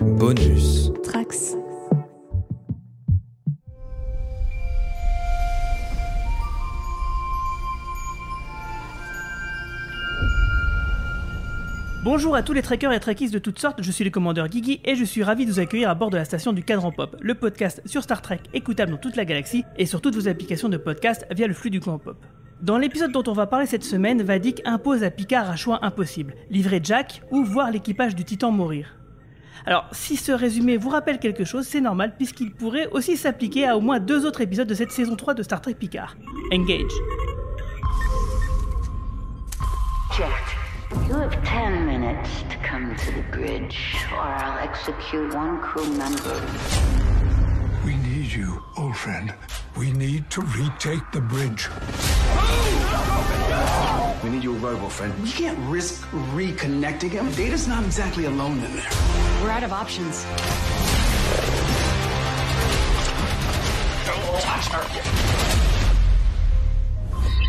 Bonus Trax. Bonjour à tous les trekkers et trekkies de toutes sortes, je suis le commandeur Guigui et je suis ravi de vous accueillir à bord de la station du Cadran Pop, le podcast sur Star Trek écoutable dans toute la galaxie et sur toutes vos applications de podcast via le flux du Cadran Pop. Dans l'épisode dont on va parler cette semaine, Vadik impose à Picard un choix impossible, livrer Jack ou voir l'équipage du Titan mourir. Alors, si ce résumé vous rappelle quelque chose, c'est normal puisqu'il pourrait aussi s'appliquer à au moins 2 autres épisodes de cette saison 3 de Star Trek Picard. Engage. Jack, you have 10 minutes to come to the bridge, or I'll execute one crew member. We need you, old friend. We need to retake the bridge. We need your robot friend. We can't risk reconnecting him. Data's not exactly alone in there. We're out of options. Don't touch her.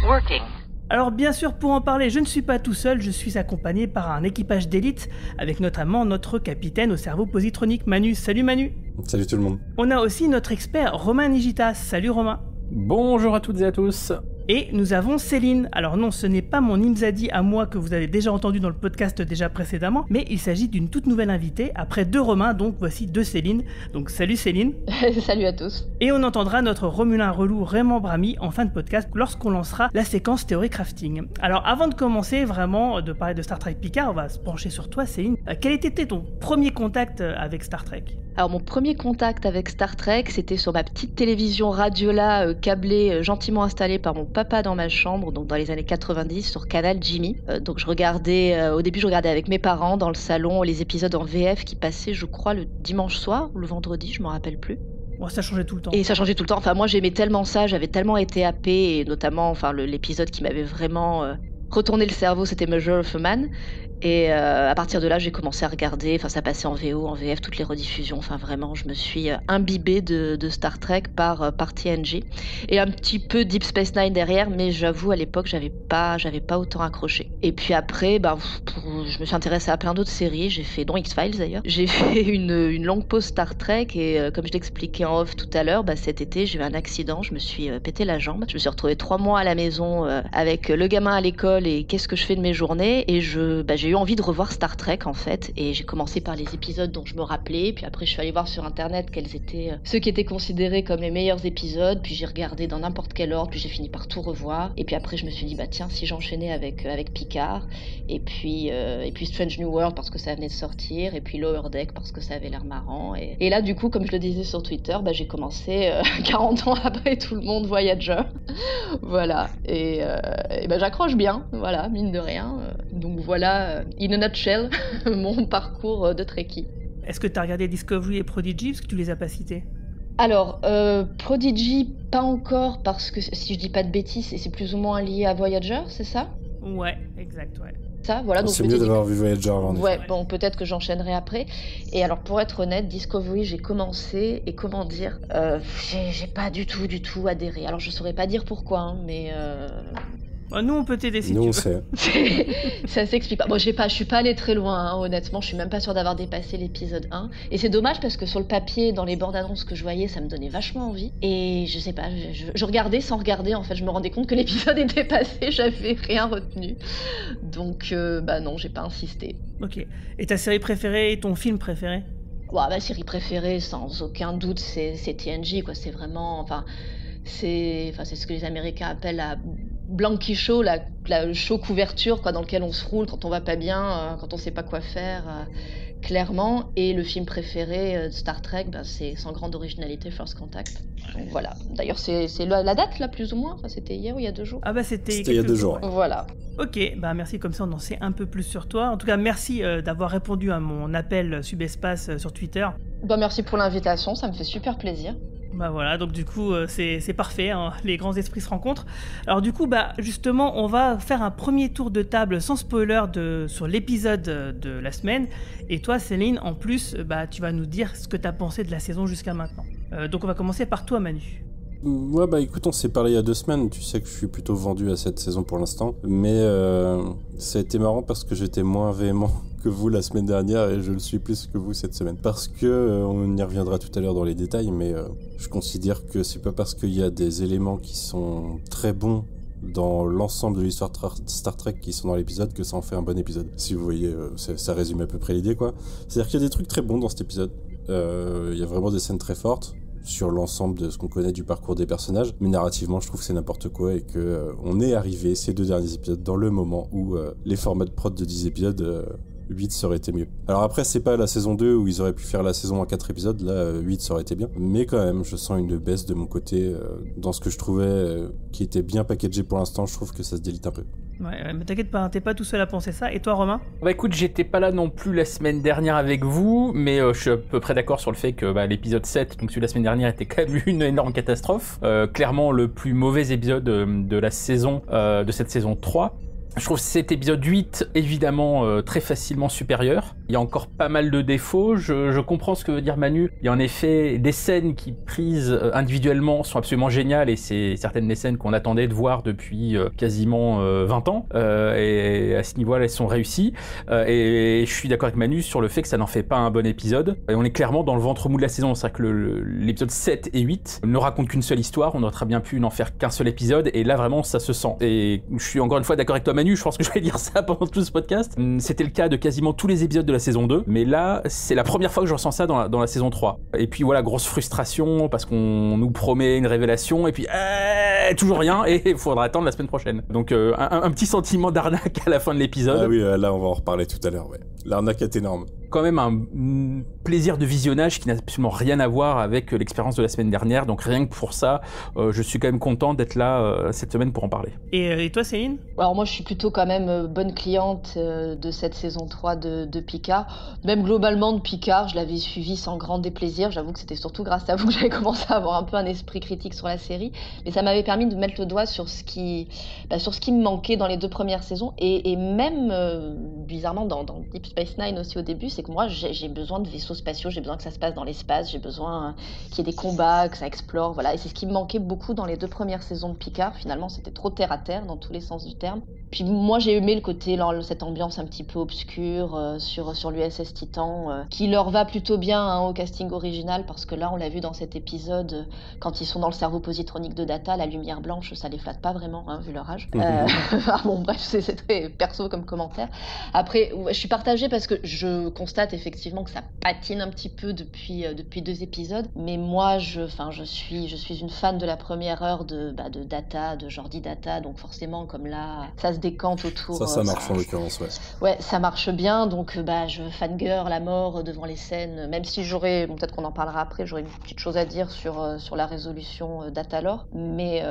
Working. Alors bien sûr, pour en parler, je ne suis pas tout seul, je suis accompagné par un équipage d'élite, avec notamment notre capitaine au cerveau positronique, Manu. Salut Manu. Salut tout le monde. On a aussi notre expert, Romain Nigitas. Salut Romain. Bonjour à toutes et à tous. Et nous avons Céline. Alors non, ce n'est pas mon Imzadi à moi que vous avez déjà entendu dans le podcast déjà précédemment, mais il s'agit d'une toute nouvelle invitée, après 2 Romains, donc voici 2 Céline. Donc salut Céline. Salut à tous. Et on entendra notre Romulin relou Raymond Bramy en fin de podcast lorsqu'on lancera la séquence théorie crafting. Alors avant de commencer vraiment de parler de Star Trek Picard, on va se pencher sur toi Céline. Quel était ton premier contact avec Star Trek ? Alors mon premier contact avec Star Trek, c'était sur ma petite télévision Radiola câblée, gentiment installée par mon papa dans ma chambre, donc dans les années 90 sur Canal Jimmy. Donc je regardais, au début je regardais avec mes parents dans le salon les épisodes en VF qui passaient je crois le dimanche soir ou le vendredi, je m'en rappelle plus. Bon, ça changeait tout le temps. Et ça changeait tout le temps, enfin moi j'aimais tellement ça, j'avais tellement été happée, et notamment enfin, l'épisode qui m'avait vraiment retourné le cerveau, c'était Measure of a Man. Et à partir de là, j'ai commencé à regarder, enfin ça passait en VO, en VF, toutes les rediffusions, enfin vraiment, je me suis imbibée de Star Trek par TNG. Et un petit peu Deep Space Nine derrière, mais j'avoue, à l'époque, j'avais pas autant accroché. Et puis après, je me suis intéressée à plein d'autres séries, j'ai fait, dont X-Files d'ailleurs, j'ai fait une longue pause Star Trek, et comme je l'expliquais en off tout à l'heure, cet été, j'ai eu un accident, je me suis pété la jambe. Je me suis retrouvée 3 mois à la maison avec le gamin à l'école, et qu'est-ce que je fais de mes journées, et j'ai eu envie de revoir Star Trek en fait, et j'ai commencé par les épisodes dont je me rappelais, puis après je suis allée voir sur internet quels étaient ceux qui étaient considérés comme les meilleurs épisodes, puis j'ai regardé dans n'importe quel ordre, puis j'ai fini par tout revoir, et puis après je me suis dit tiens, si j'enchaînais avec Picard, et puis Strange New World parce que ça venait de sortir, et puis Lower Deck parce que ça avait l'air marrant, et là du coup comme je le disais sur Twitter, j'ai commencé 40 ans après tout le monde Voyager. Voilà, et j'accroche bien, voilà, mine de rien, donc voilà, in a nutshell, mon parcours de Trekkie. Est-ce que tu as regardé Discovery et Prodigy, parce que tu les as pas cités ? Alors, Prodigy, pas encore, parce que si je dis pas de bêtises, c'est plus ou moins lié à Voyager, c'est ça ? Ouais, exact, ouais. Ça, voilà, donc c'est mieux d'avoir vu Voyager avant. Ouais, bon, peut-être que j'enchaînerai après. Et alors, pour être honnête, Discovery, j'ai commencé, et comment dire, j'ai pas du tout adhéré. Alors, je saurais pas dire pourquoi, hein, mais... Nous, on peut t'aider si Nous, tu veux. on sait. Ça s'explique pas. Bon, je suis pas allée très loin, hein, honnêtement. Je suis même pas sûre d'avoir dépassé l'épisode 1. Et c'est dommage parce que sur le papier, dans les bandes annonces que je voyais, ça me donnait vachement envie. Et je sais pas, je regardais sans regarder, en fait. Je me rendais compte que l'épisode était passé, j'avais rien retenu. Donc, non, j'ai pas insisté. Ok. Et ta série préférée et ton film préféré ? Ma série préférée, sans aucun doute, c'est TNG, quoi. C'est vraiment... Enfin, c'est ce que les Américains appellent la Blanky Show, la show couverture, quoi, dans lequel on se roule quand on va pas bien, quand on sait pas quoi faire, clairement. Et le film préféré de Star Trek, c'est sans grande originalité, First Contact. Donc voilà. D'ailleurs, c'est la date, là, plus ou moins. Enfin, c'était hier ou il y a 2 jours. Ah c'était il y a 2 jours. Ouais. Voilà. Ok, merci, comme ça on en sait un peu plus sur toi. En tout cas, merci d'avoir répondu à mon appel subespace sur Twitter. Merci pour l'invitation, ça me fait super plaisir. Voilà, donc du coup c'est parfait, hein, les grands esprits se rencontrent. Alors du coup justement on va faire un premier tour de table sans spoiler sur l'épisode de la semaine. Et toi Céline, en plus tu vas nous dire ce que t'as pensé de la saison jusqu'à maintenant. Donc on va commencer par toi Manu. Ouais, écoute, on s'est parlé il y a 2 semaines, tu sais que je suis plutôt vendu à cette saison pour l'instant, mais ça a été marrant parce que j'étais moins véhément que vous la semaine dernière et je le suis plus que vous cette semaine. Parce que, on y reviendra tout à l'heure dans les détails, mais je considère que c'est pas parce qu'il y a des éléments qui sont très bons dans l'ensemble de l'histoire Star Trek qui sont dans l'épisode que ça en fait un bon épisode. Si vous voyez, ça résume à peu près l'idée, quoi. C'est-à-dire qu'il y a des trucs très bons dans cet épisode. Il y a vraiment des scènes très fortes sur l'ensemble de ce qu'on connaît du parcours des personnages, mais narrativement je trouve que c'est n'importe quoi et que on est arrivé ces 2 derniers épisodes dans le moment où les formats de prod de 10 épisodes 8 ça aurait été mieux. Alors après c'est pas la saison 2 où ils auraient pu faire la saison en 4 épisodes, là 8 ça aurait été bien, mais quand même je sens une baisse de mon côté dans ce que je trouvais qui était bien packagé pour l'instant. Je trouve que ça se délite un peu. Ouais, mais t'inquiète pas, t'es pas tout seul à penser ça. Et toi, Romain ? Bah écoute, j'étais pas là non plus la semaine dernière avec vous, mais je suis à peu près d'accord sur le fait que l'épisode 7, donc celui de la semaine dernière, était quand même une énorme catastrophe. Clairement le plus mauvais épisode de la saison, de cette saison 3. Je trouve cet épisode 8 évidemment très facilement supérieur. Il y a encore pas mal de défauts. Je comprends ce que veut dire Manu. Il y a en effet des scènes qui, prises individuellement, sont absolument géniales et c'est certaines des scènes qu'on attendait de voir depuis quasiment 20 ans. Et à ce niveau-là, elles sont réussies. Et je suis d'accord avec Manu sur le fait que ça n'en fait pas un bon épisode. Et on est clairement dans le ventre mou de la saison. C'est-à-dire que l'épisode 7 et 8 ne racontent qu'une seule histoire. On aurait très bien pu n'en faire qu'un seul épisode. Et là, vraiment, ça se sent. Et je suis encore une fois d'accord avec toi, Manu. Je pense que je vais dire ça pendant tout ce podcast. C'était le cas de quasiment tous les épisodes de la saison 2, mais là, c'est la première fois que je ressens ça dans la saison 3. Et puis voilà, grosse frustration, parce qu'on nous promet une révélation, et puis toujours rien, et il faudra attendre la semaine prochaine. Donc un petit sentiment d'arnaque à la fin de l'épisode. Ah oui, là on va en reparler tout à l'heure, ouais. L'arnaque est énorme. Quand même un plaisir de visionnage qui n'a absolument rien à voir avec l'expérience de la semaine dernière, donc rien que pour ça, je suis quand même content d'être là cette semaine pour en parler. Et toi, Céline ? Alors moi je suis plutôt quand même bonne cliente de cette saison 3 de Picard. Même globalement de Picard, je l'avais suivi sans grand déplaisir. J'avoue que c'était surtout grâce à vous que j'avais commencé à avoir un peu un esprit critique sur la série. Mais ça m'avait permis de mettre le doigt sur ce qui me manquait dans les 2 premières saisons. Et même, bizarrement, dans Deep Space Nine aussi au début, c'est que moi j'ai besoin de vaisseaux spatiaux, j'ai besoin que ça se passe dans l'espace, j'ai besoin qu'il y ait des combats, que ça explore, voilà. Et c'est ce qui me manquait beaucoup dans les 2 premières saisons de Picard. Finalement, c'était trop terre à terre dans tous les sens du terme. Puis moi j'ai aimé le côté, cette ambiance un petit peu obscure sur l'USS Titan, qui leur va plutôt bien au casting original, parce que là on l'a vu dans cet épisode, quand ils sont dans le cerveau positronique de Data, la lumière blanche ça les flatte pas vraiment, vu leur âge. Bon bref, c'est très perso comme commentaire. Après je suis partagée parce que je constate effectivement que ça patine un petit peu depuis 2 épisodes, mais moi je suis une fan de la première heure de Data, de Geordi Data, donc forcément comme là ça se décante autour. Ça marche en l'occurrence, ouais. Ouais, ça marche bien, donc je fangirl la mort devant les scènes, même si peut-être qu'on en parlera après, j'aurais une petite chose à dire sur la résolution Datalore, mais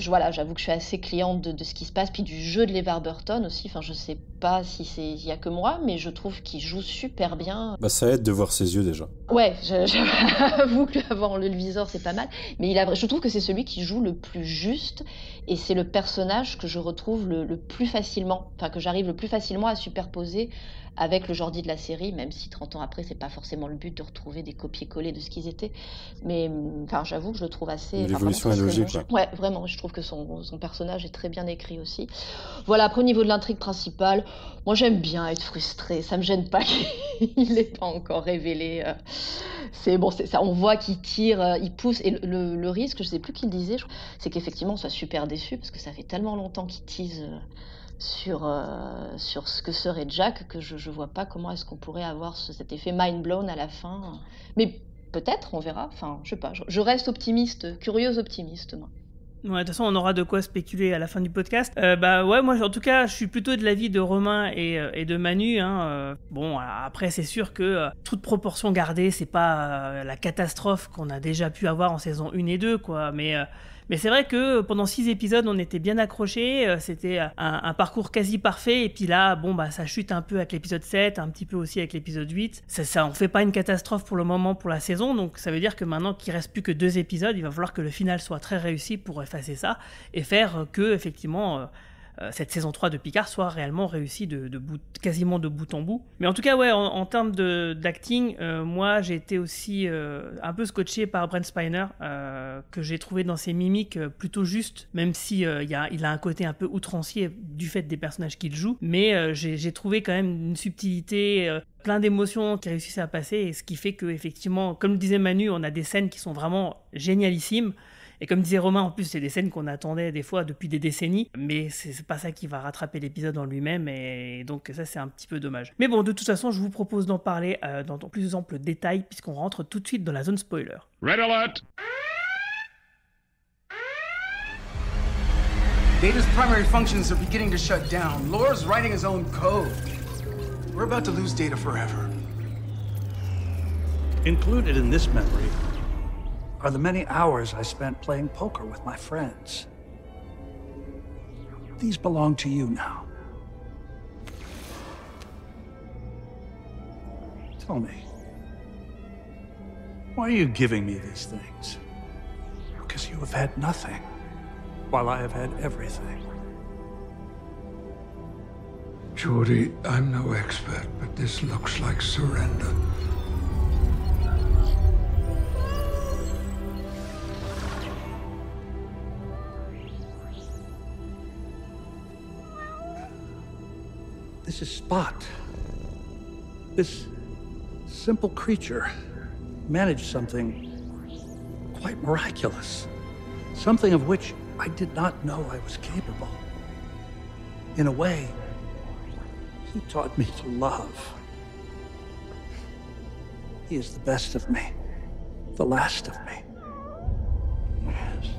voilà, j'avoue que je suis assez cliente de ce qui se passe, puis du jeu de LeVar Burton aussi, je sais pas si il y a que moi, mais je trouve qu'il joue super bien. Ça aide de voir ses yeux déjà. Ouais, j'avoue qu'avoir le viseur c'est pas mal, mais je trouve que c'est celui qui joue le plus juste, et c'est le personnage que je retrouve le plus facilement, que j'arrive le plus facilement à superposer avec le Geordi de la série, même si 30 ans après, c'est pas forcément le but de retrouver des copier-coller de ce qu'ils étaient. Mais j'avoue que je le trouve assez... L'évolution est logique, quoi. Ouais, vraiment, je trouve que son personnage est très bien écrit aussi. Voilà, après au niveau de l'intrigue principale, moi j'aime bien être frustrée, ça me gêne pas qu'il n'ait pas encore révélé. C'est ça, on voit qu'il tire, il pousse, et le risque, je sais plus qui le disait, c'est qu'effectivement on soit super déçu, parce que ça fait tellement longtemps qu'il tease... sur ce que serait Jack, que je vois pas comment est-ce qu'on pourrait avoir cet effet mind blown à la fin. Mais peut-être, on verra. Je sais pas. Je reste optimiste, curieuse optimiste, moi. Ouais, de toute façon, on aura de quoi spéculer à la fin du podcast. Ouais, moi, en tout cas, je suis plutôt de l'avis de Romain et de Manu. Bon, après, c'est sûr que toute proportion gardée, c'est pas la catastrophe qu'on a déjà pu avoir en saison 1 et 2, quoi. Mais c'est vrai que pendant 6 épisodes, on était bien accrochés, c'était un parcours quasi parfait, et puis là, ça chute un peu avec l'épisode 7, un petit peu aussi avec l'épisode 8. Ça on fait pas une catastrophe pour le moment pour la saison, donc ça veut dire que maintenant qu'il reste plus que 2 épisodes, il va falloir que le final soit très réussi pour effacer ça, et faire que, effectivement, cette saison 3 de Picard soit réellement réussie quasiment de bout en bout. Mais en tout cas, ouais, en termes d'acting, moi j'ai été aussi un peu scotché par Brent Spiner, que j'ai trouvé dans ses mimiques plutôt juste, même si il a un côté un peu outrancier du fait des personnages qu'il joue, mais j'ai trouvé quand même une subtilité, plein d'émotions qui réussissaient à passer, et ce qui fait que effectivement, comme le disait Manu, on a des scènes qui sont vraiment génialissimes. Et comme disait Romain, en plus, c'est des scènes qu'on attendait des fois depuis des décennies, mais c'est pas ça qui va rattraper l'épisode en lui-même, et donc ça, c'est un petit peu dommage. Mais bon, de toute façon, je vous propose d'en parler dans plus ample détail, puisqu'on rentre tout de suite dans la zone spoiler. Red alert! Data's primary functions are beginning to shut down. Lore's writing his own code. We're about to lose Data forever. Included in this memory are the many hours I spent playing poker with my friends. These belong to you now. Tell me, why are you giving me these things? Because you have had nothing, while I have had everything. Geordi, I'm no expert, but this looks like surrender. This is Spot. This simple creature managed something quite miraculous. Something of which I did not know I was capable. In a way, he taught me to love. He is the best of me, the last of me. Yes.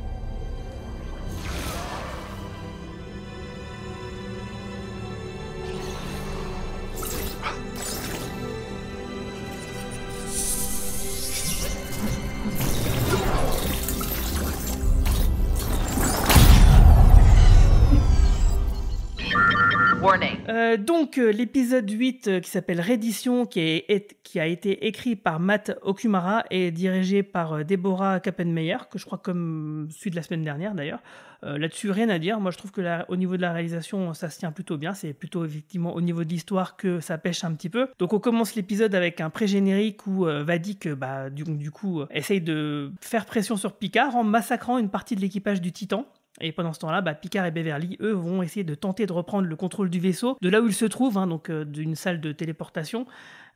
Donc l'épisode 8 qui s'appelle Reddition, qui a été écrit par Matt Okumura et dirigé par Deborah Kappenmeyer, que je crois comme celui de la semaine dernière d'ailleurs. Là-dessus, rien à dire. Moi, je trouve que au niveau de la réalisation, ça se tient plutôt bien. C'est plutôt effectivement au niveau de l'histoire que ça pêche un petit peu. Donc on commence l'épisode avec un pré-générique où Vadik du coup essaye de faire pression sur Picard en massacrant une partie de l'équipage du Titan. Et pendant ce temps-là, Picard et Beverly, eux, vont essayer de tenter de reprendre le contrôle du vaisseau, de là où il se trouve, donc d'une salle de téléportation.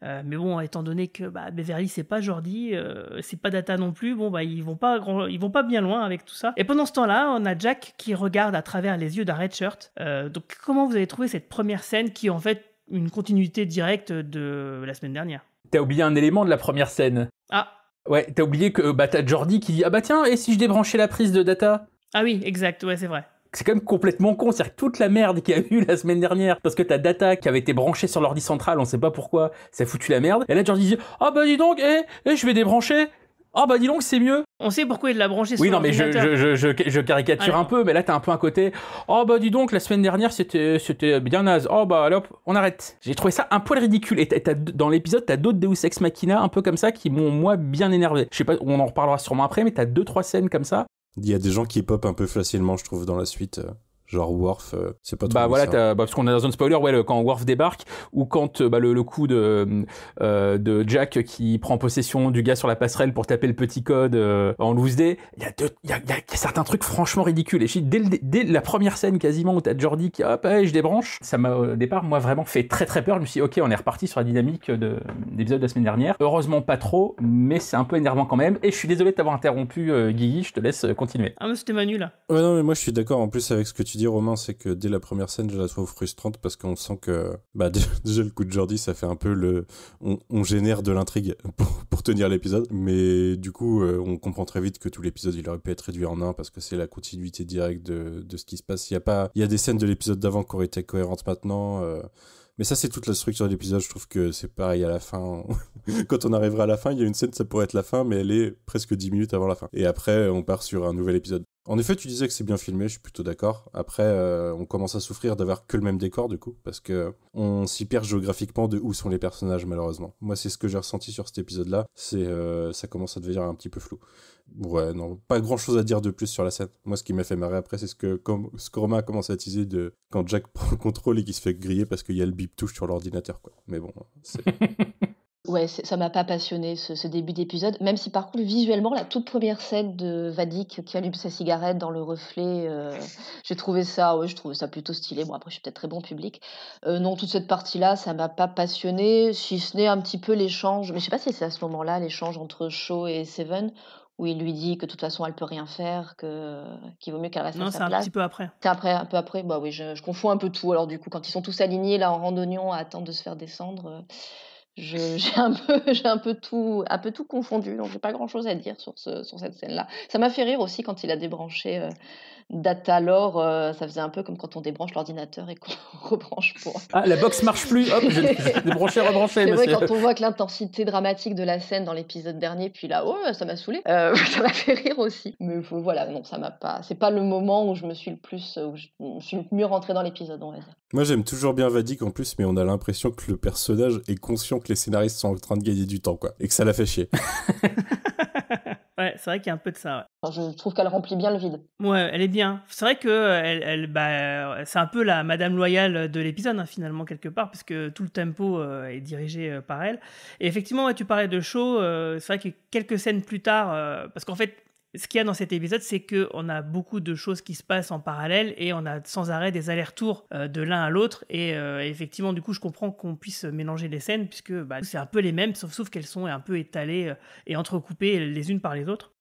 Mais bon, étant donné que Beverly, c'est pas Geordi, c'est pas Data non plus, ils vont pas bien loin avec tout ça. Et pendant ce temps-là, on a Jack qui regarde à travers les yeux d'un Redshirt. Donc comment vous avez trouvé cette première scène qui est en fait une continuité directe de la semaine dernière? T'as oublié un élément de la première scène. Ah. Ouais, t'as oublié que t'as Geordi qui dit « Ah tiens, et si je débranchais la prise de Data ?» Ah oui, exact, ouais, c'est vrai. C'est quand même complètement con, c'est-à-dire que toute la merde qu'il y a eu la semaine dernière, parce que t'as Data qui avait été branché sur l'ordi central, on sait pas pourquoi, ça a foutu la merde, et là Geordi dit « Ah dis donc, je vais débrancher !» Ah dis donc, c'est mieux. On sait pourquoi il l'a branché sur l'ordinateur. Oui, non, mais je caricature un peu, mais là, t'as un peu un côté « Oh, dis donc, la semaine dernière, c'était bien naze. Oh, allez hop, on arrête. » J'ai trouvé ça un poil ridicule. Et dans l'épisode, t'as d'autres Deus Ex Machina, un peu comme ça, qui m'ont, moi, bien énervé. Je sais pas, on en reparlera sûrement après, mais t'as 2-3 scènes comme ça. Il y a des gens qui pop un peu facilement, je trouve, dans la suite. Genre Worf, c'est pas trop voilà, parce qu'on est dans un spoiler, ouais, quand Worf débarque, ou quand le coup de Jack qui prend possession du gars sur la passerelle pour taper le petit code en loose day, il y a certains trucs franchement ridicules. Et dès la première scène quasiment où t'as Geordi qui je débranche, ça m'a au départ moi vraiment fait très très peur. Je me suis dit ok, on est reparti sur la dynamique d'épisode de la semaine dernière. Heureusement pas trop, mais c'est un peu énervant quand même. Et je suis désolé de t'avoir interrompu, Guigui, je te laisse continuer. Ah mais c'était Manu là. Ouais non mais moi je suis d'accord en plus avec ce que tu dis Romain, c'est que dès la première scène je la trouve frustrante parce qu'on sent que déjà le coup de Geordi ça fait un peu on génère de l'intrigue pour tenir l'épisode, mais du coup on comprend très vite que tout l'épisode il aurait pu être réduit en un parce que c'est la continuité directe de ce qui se passe. Il y a des scènes de l'épisode d'avant qui auraient été cohérentes maintenant, mais ça c'est toute la structure de l'épisode. Je trouve que c'est pareil à la fin. Quand on arrivera à la fin, il y a une scène, ça pourrait être la fin, mais elle est presque 10 minutes avant la fin. Et après, on part sur un nouvel épisode. En effet, tu disais que c'est bien filmé, je suis plutôt d'accord. Après, on commence à souffrir d'avoir que le même décor, du coup, parce que on s'y perd géographiquement de où sont les personnages, malheureusement. Moi, c'est ce que j'ai ressenti sur cet épisode-là, ça commence à devenir un petit peu flou. Ouais, non, pas grand-chose à dire de plus sur la scène. Moi, ce qui m'a fait marrer après, c'est ce que Romain a commencé à teaser de quand Jack prend le contrôle et qu'il se fait griller parce qu'il y a le bip touche sur l'ordinateur, quoi. Mais bon, c'est... Ouais, ça m'a pas passionné ce début d'épisode, même si par contre visuellement la toute première scène de Vadik qui allume sa cigarette dans le reflet, je trouvais ça plutôt stylé. Bon après je suis peut-être très bon public. Non, toute cette partie-là, ça m'a pas passionné, si ce n'est un petit peu l'échange, mais je sais pas si c'est à ce moment-là l'échange entre Shaw et Seven où il lui dit que de toute façon elle peut rien faire, qu'il vaut mieux qu'elle reste à Non, sa c'est un place. petit peu après. C'est après, un peu après, bah oui, je confonds un peu tout. Alors du coup, quand ils sont tous alignés là en randonnion à attendre de se faire descendre. J'ai un peu tout confondu, donc j'ai pas grand-chose à dire sur cette scène-là. Ça m'a fait rire aussi quand il a débranché Datalore, ça faisait un peu comme quand on débranche l'ordinateur et qu'on rebranche pour. Ah, la box marche plus, hop, je débranché, rebranché, C'est vrai, monsieur. quand on voit que l'intensité dramatique de la scène dans l'épisode dernier, puis là, oh, ça m'a saoulé. Ça m'a fait rire aussi. Mais voilà, non, ça m'a pas. C'est pas le moment où je me suis le mieux rentrée dans l'épisode, on va dire. Moi, j'aime toujours bien Vadik en plus, mais on a l'impression que le personnage est conscient que les scénaristes sont en train de gagner du temps, quoi. Et que ça l'a fait chier. Ouais, c'est vrai qu'il y a un peu de ça, ouais. Enfin, je trouve qu'elle remplit bien le vide. Ouais, elle est bien. C'est vrai que c'est un peu la Madame Loyale de l'épisode, hein, finalement, quelque part, parce que tout le tempo est dirigé par elle. Et effectivement, ouais, tu parlais de Shaw, c'est vrai que quelques scènes plus tard, parce qu'en fait, ce qu'il y a dans cet épisode, c'est qu'on a beaucoup de choses qui se passent en parallèle et on a sans arrêt des allers-retours de l'un à l'autre. Et effectivement, du coup, je comprends qu'on puisse mélanger les scènes, puisque c'est un peu les mêmes, sauf qu'elles sont un peu étalées et entrecoupées les unes par les autres.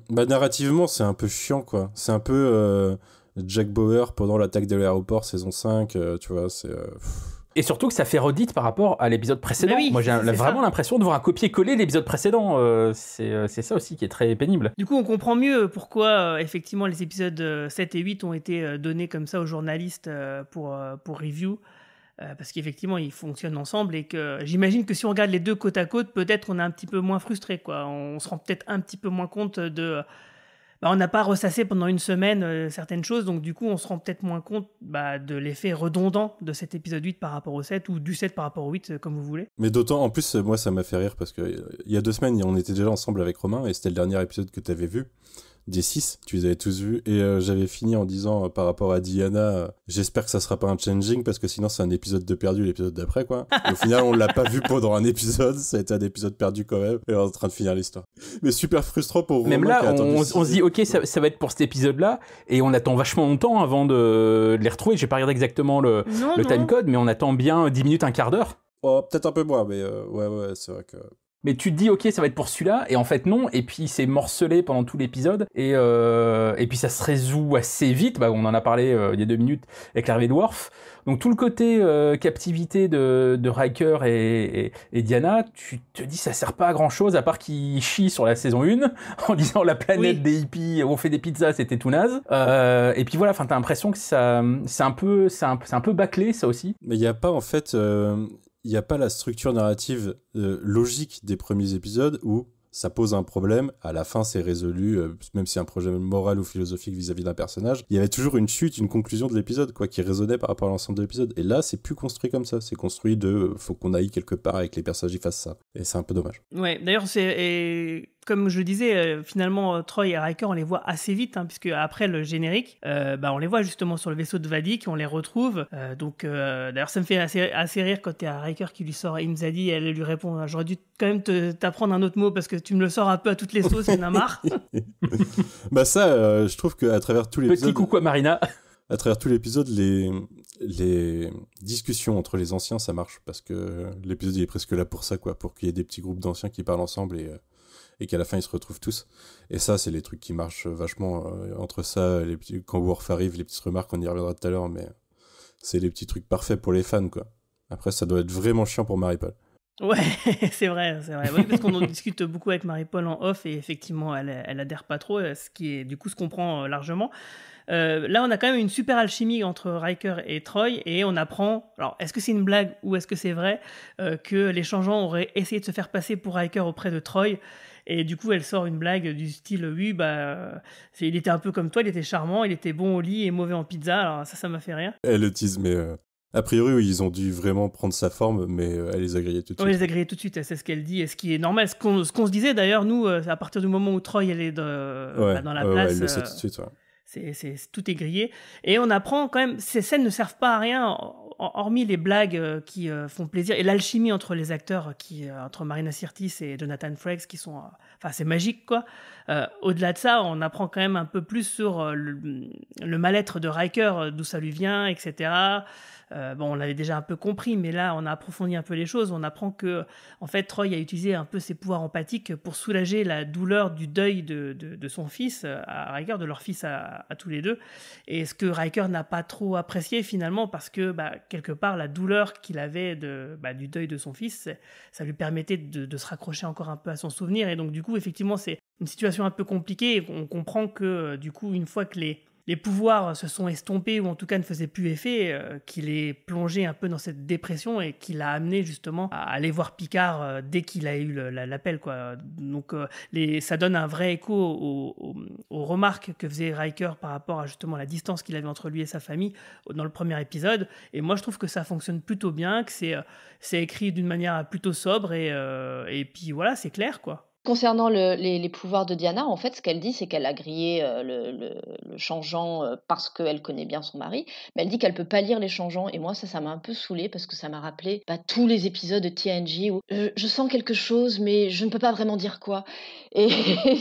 Narrativement, c'est un peu chiant, quoi. C'est un peu Jack Bauer pendant l'attaque de l'aéroport, saison 5, tu vois, c'est... Et surtout que ça fait redite par rapport à l'épisode précédent. Oui, moi, j'ai vraiment ça. l'impression de voir un copier-coller l'épisode précédent. C'est ça aussi qui est très pénible. Du coup, on comprend mieux pourquoi, effectivement, les épisodes 7 et 8 ont été donnés comme ça aux journalistes pour review. Parce qu'effectivement, ils fonctionnent ensemble et que j'imagine que si on regarde les deux côte à côte, peut-être on est un petit peu moins frustré, quoi. On se rend peut-être un petit peu moins compte de... on n'a pas ressassé pendant une semaine certaines choses, donc du coup, on se rend peut-être moins compte de l'effet redondant de cet épisode 8 par rapport au 7, ou du 7 par rapport au 8, comme vous voulez. Mais d'autant, en plus, moi, ça m'a fait rire, parce que il y a 2 semaines, on était déjà ensemble avec Romain, et c'était le dernier épisode que tu avais vu. Des 6, tu les avais tous vus, et j'avais fini en disant par rapport à Diana, j'espère que ça sera pas un changing parce que sinon c'est un épisode de perdu l'épisode d'après, quoi. Et au final on l'a pas vu pendant un épisode, ça a été un épisode perdu quand même, et on est en train de finir l'histoire. Mais super frustrant pour Romain. Même là, on se dit ok, ça va être pour cet épisode-là, et on attend vachement longtemps avant de les retrouver. J'ai pas regardé exactement le timecode, mais on attend bien 10 minutes, un quart d'heure. Oh, peut-être un peu moins, mais ouais, c'est vrai que... Mais tu te dis, ok, ça va être pour celui-là, et en fait non, et puis c'est morcelé pendant tout l'épisode, et puis ça se résout assez vite, on en a parlé il y a 2 minutes avec l'arrivée de Worf, donc tout le côté captivité de Riker et Diana, tu te dis ça sert pas à grand-chose, à part qu'ils chient sur la saison 1, en disant la planète des hippies, on fait des pizzas, c'était tout naze, et puis voilà, t'as l'impression que c'est un peu bâclé, ça aussi. Mais il y a pas, en fait... il n'y a pas la structure narrative logique des premiers épisodes où ça pose un problème, à la fin c'est résolu, même si c'est un problème moral ou philosophique vis-à-vis d'un personnage, il y avait toujours une chute, une conclusion de l'épisode, quoi, qui résonnait par rapport à l'ensemble de l'épisode. Et là, c'est plus construit comme ça, c'est construit faut qu'on aille quelque part avec les personnages qui fassent ça. Et c'est un peu dommage. Ouais, d'ailleurs, comme je le disais, finalement, Troy et Riker, on les voit assez vite, hein, puisque après le générique, on les voit justement sur le vaisseau de Vadik, on les retrouve. D'ailleurs, ça me fait assez rire quand il y a Riker qui lui sort Imzadi, et elle lui répond, j'aurais dû quand même t'apprendre un autre mot parce que tu me le sors un peu à toutes les sauces, il y en a marre. Je trouve qu'à travers tout l'épisode... Petit coucou à Marina. À travers tout l'épisode, les discussions entre les anciens, ça marche, parce que l'épisode il est presque là pour ça, quoi, pour qu'il y ait des petits groupes d'anciens qui parlent ensemble et qu'à la fin ils se retrouvent tous. Et ça, c'est les trucs qui marchent vachement entre ça, quand Worf arrive, les petites remarques, on y reviendra tout à l'heure, mais c'est les petits trucs parfaits pour les fans, quoi. Après, ça doit être vraiment chiant pour Marie-Paul. Ouais, c'est vrai. Oui, parce qu'on en discute beaucoup avec Marie-Paul en off et effectivement, elle adhère pas trop, ce qui est du coup se comprend largement. Là, on a quand même une super alchimie entre Riker et Troy et on apprend, alors est-ce que c'est une blague ou est-ce que c'est vrai, que les changeants auraient essayé de se faire passer pour Riker auprès de Troy. Et du coup, elle sort une blague du style oui, il était un peu comme toi, il était charmant, il était bon au lit et mauvais en pizza. Alors ça m'a fait rire. Elle le tease, mais a priori, oui, ils ont dû vraiment prendre sa forme, mais elle les a grillés tout de suite. Oui, elle les a grillés tout de suite, c'est ce qu'elle dit, et ce qui est normal. Ce qu'on se disait d'ailleurs, nous, à partir du moment où Troy elle est dans la place. Elle le sait tout de suite, ouais. Tout est grillé. Et on apprend quand même, ces scènes ne servent pas à rien, hormis les blagues qui font plaisir, et l'alchimie entre les acteurs, entre Marina Sirtis et Jonathan Frakes, qui sont... c'est magique, quoi. Au-delà de ça, on apprend quand même un peu plus sur le mal-être de Riker, d'où ça lui vient, etc. On l'avait déjà un peu compris, mais là, on a approfondi un peu les choses. On apprend que, en fait, Troy a utilisé un peu ses pouvoirs empathiques pour soulager la douleur du deuil de son fils à Riker, de leur fils à tous les deux. Et ce que Riker n'a pas trop apprécié, finalement, parce que, quelque part, la douleur qu'il avait du deuil de son fils, ça lui permettait de se raccrocher encore un peu à son souvenir. Et donc, du coup, effectivement, c'est une situation un peu compliquée. Et on comprend que, du coup, une fois que les pouvoirs se sont estompés ou en tout cas ne faisaient plus effet, qu'il est plongé un peu dans cette dépression et qu'il l'a amené justement à aller voir Picard dès qu'il a eu l'appel, quoi. Donc ça donne un vrai écho aux remarques que faisait Riker par rapport à justement la distance qu'il avait entre lui et sa famille dans le premier épisode. Et moi je trouve que ça fonctionne plutôt bien, que c'est écrit d'une manière plutôt sobre et puis voilà, c'est clair, quoi. Concernant les pouvoirs de Diana, en fait, ce qu'elle dit, c'est qu'elle a grillé le changeant parce qu'elle connaît bien son mari, mais elle dit qu'elle peut pas lire les changeants. Et moi, ça m'a un peu saoulée parce que ça m'a rappelé tous les épisodes de TNG où je sens quelque chose, mais je ne peux pas vraiment dire quoi. Et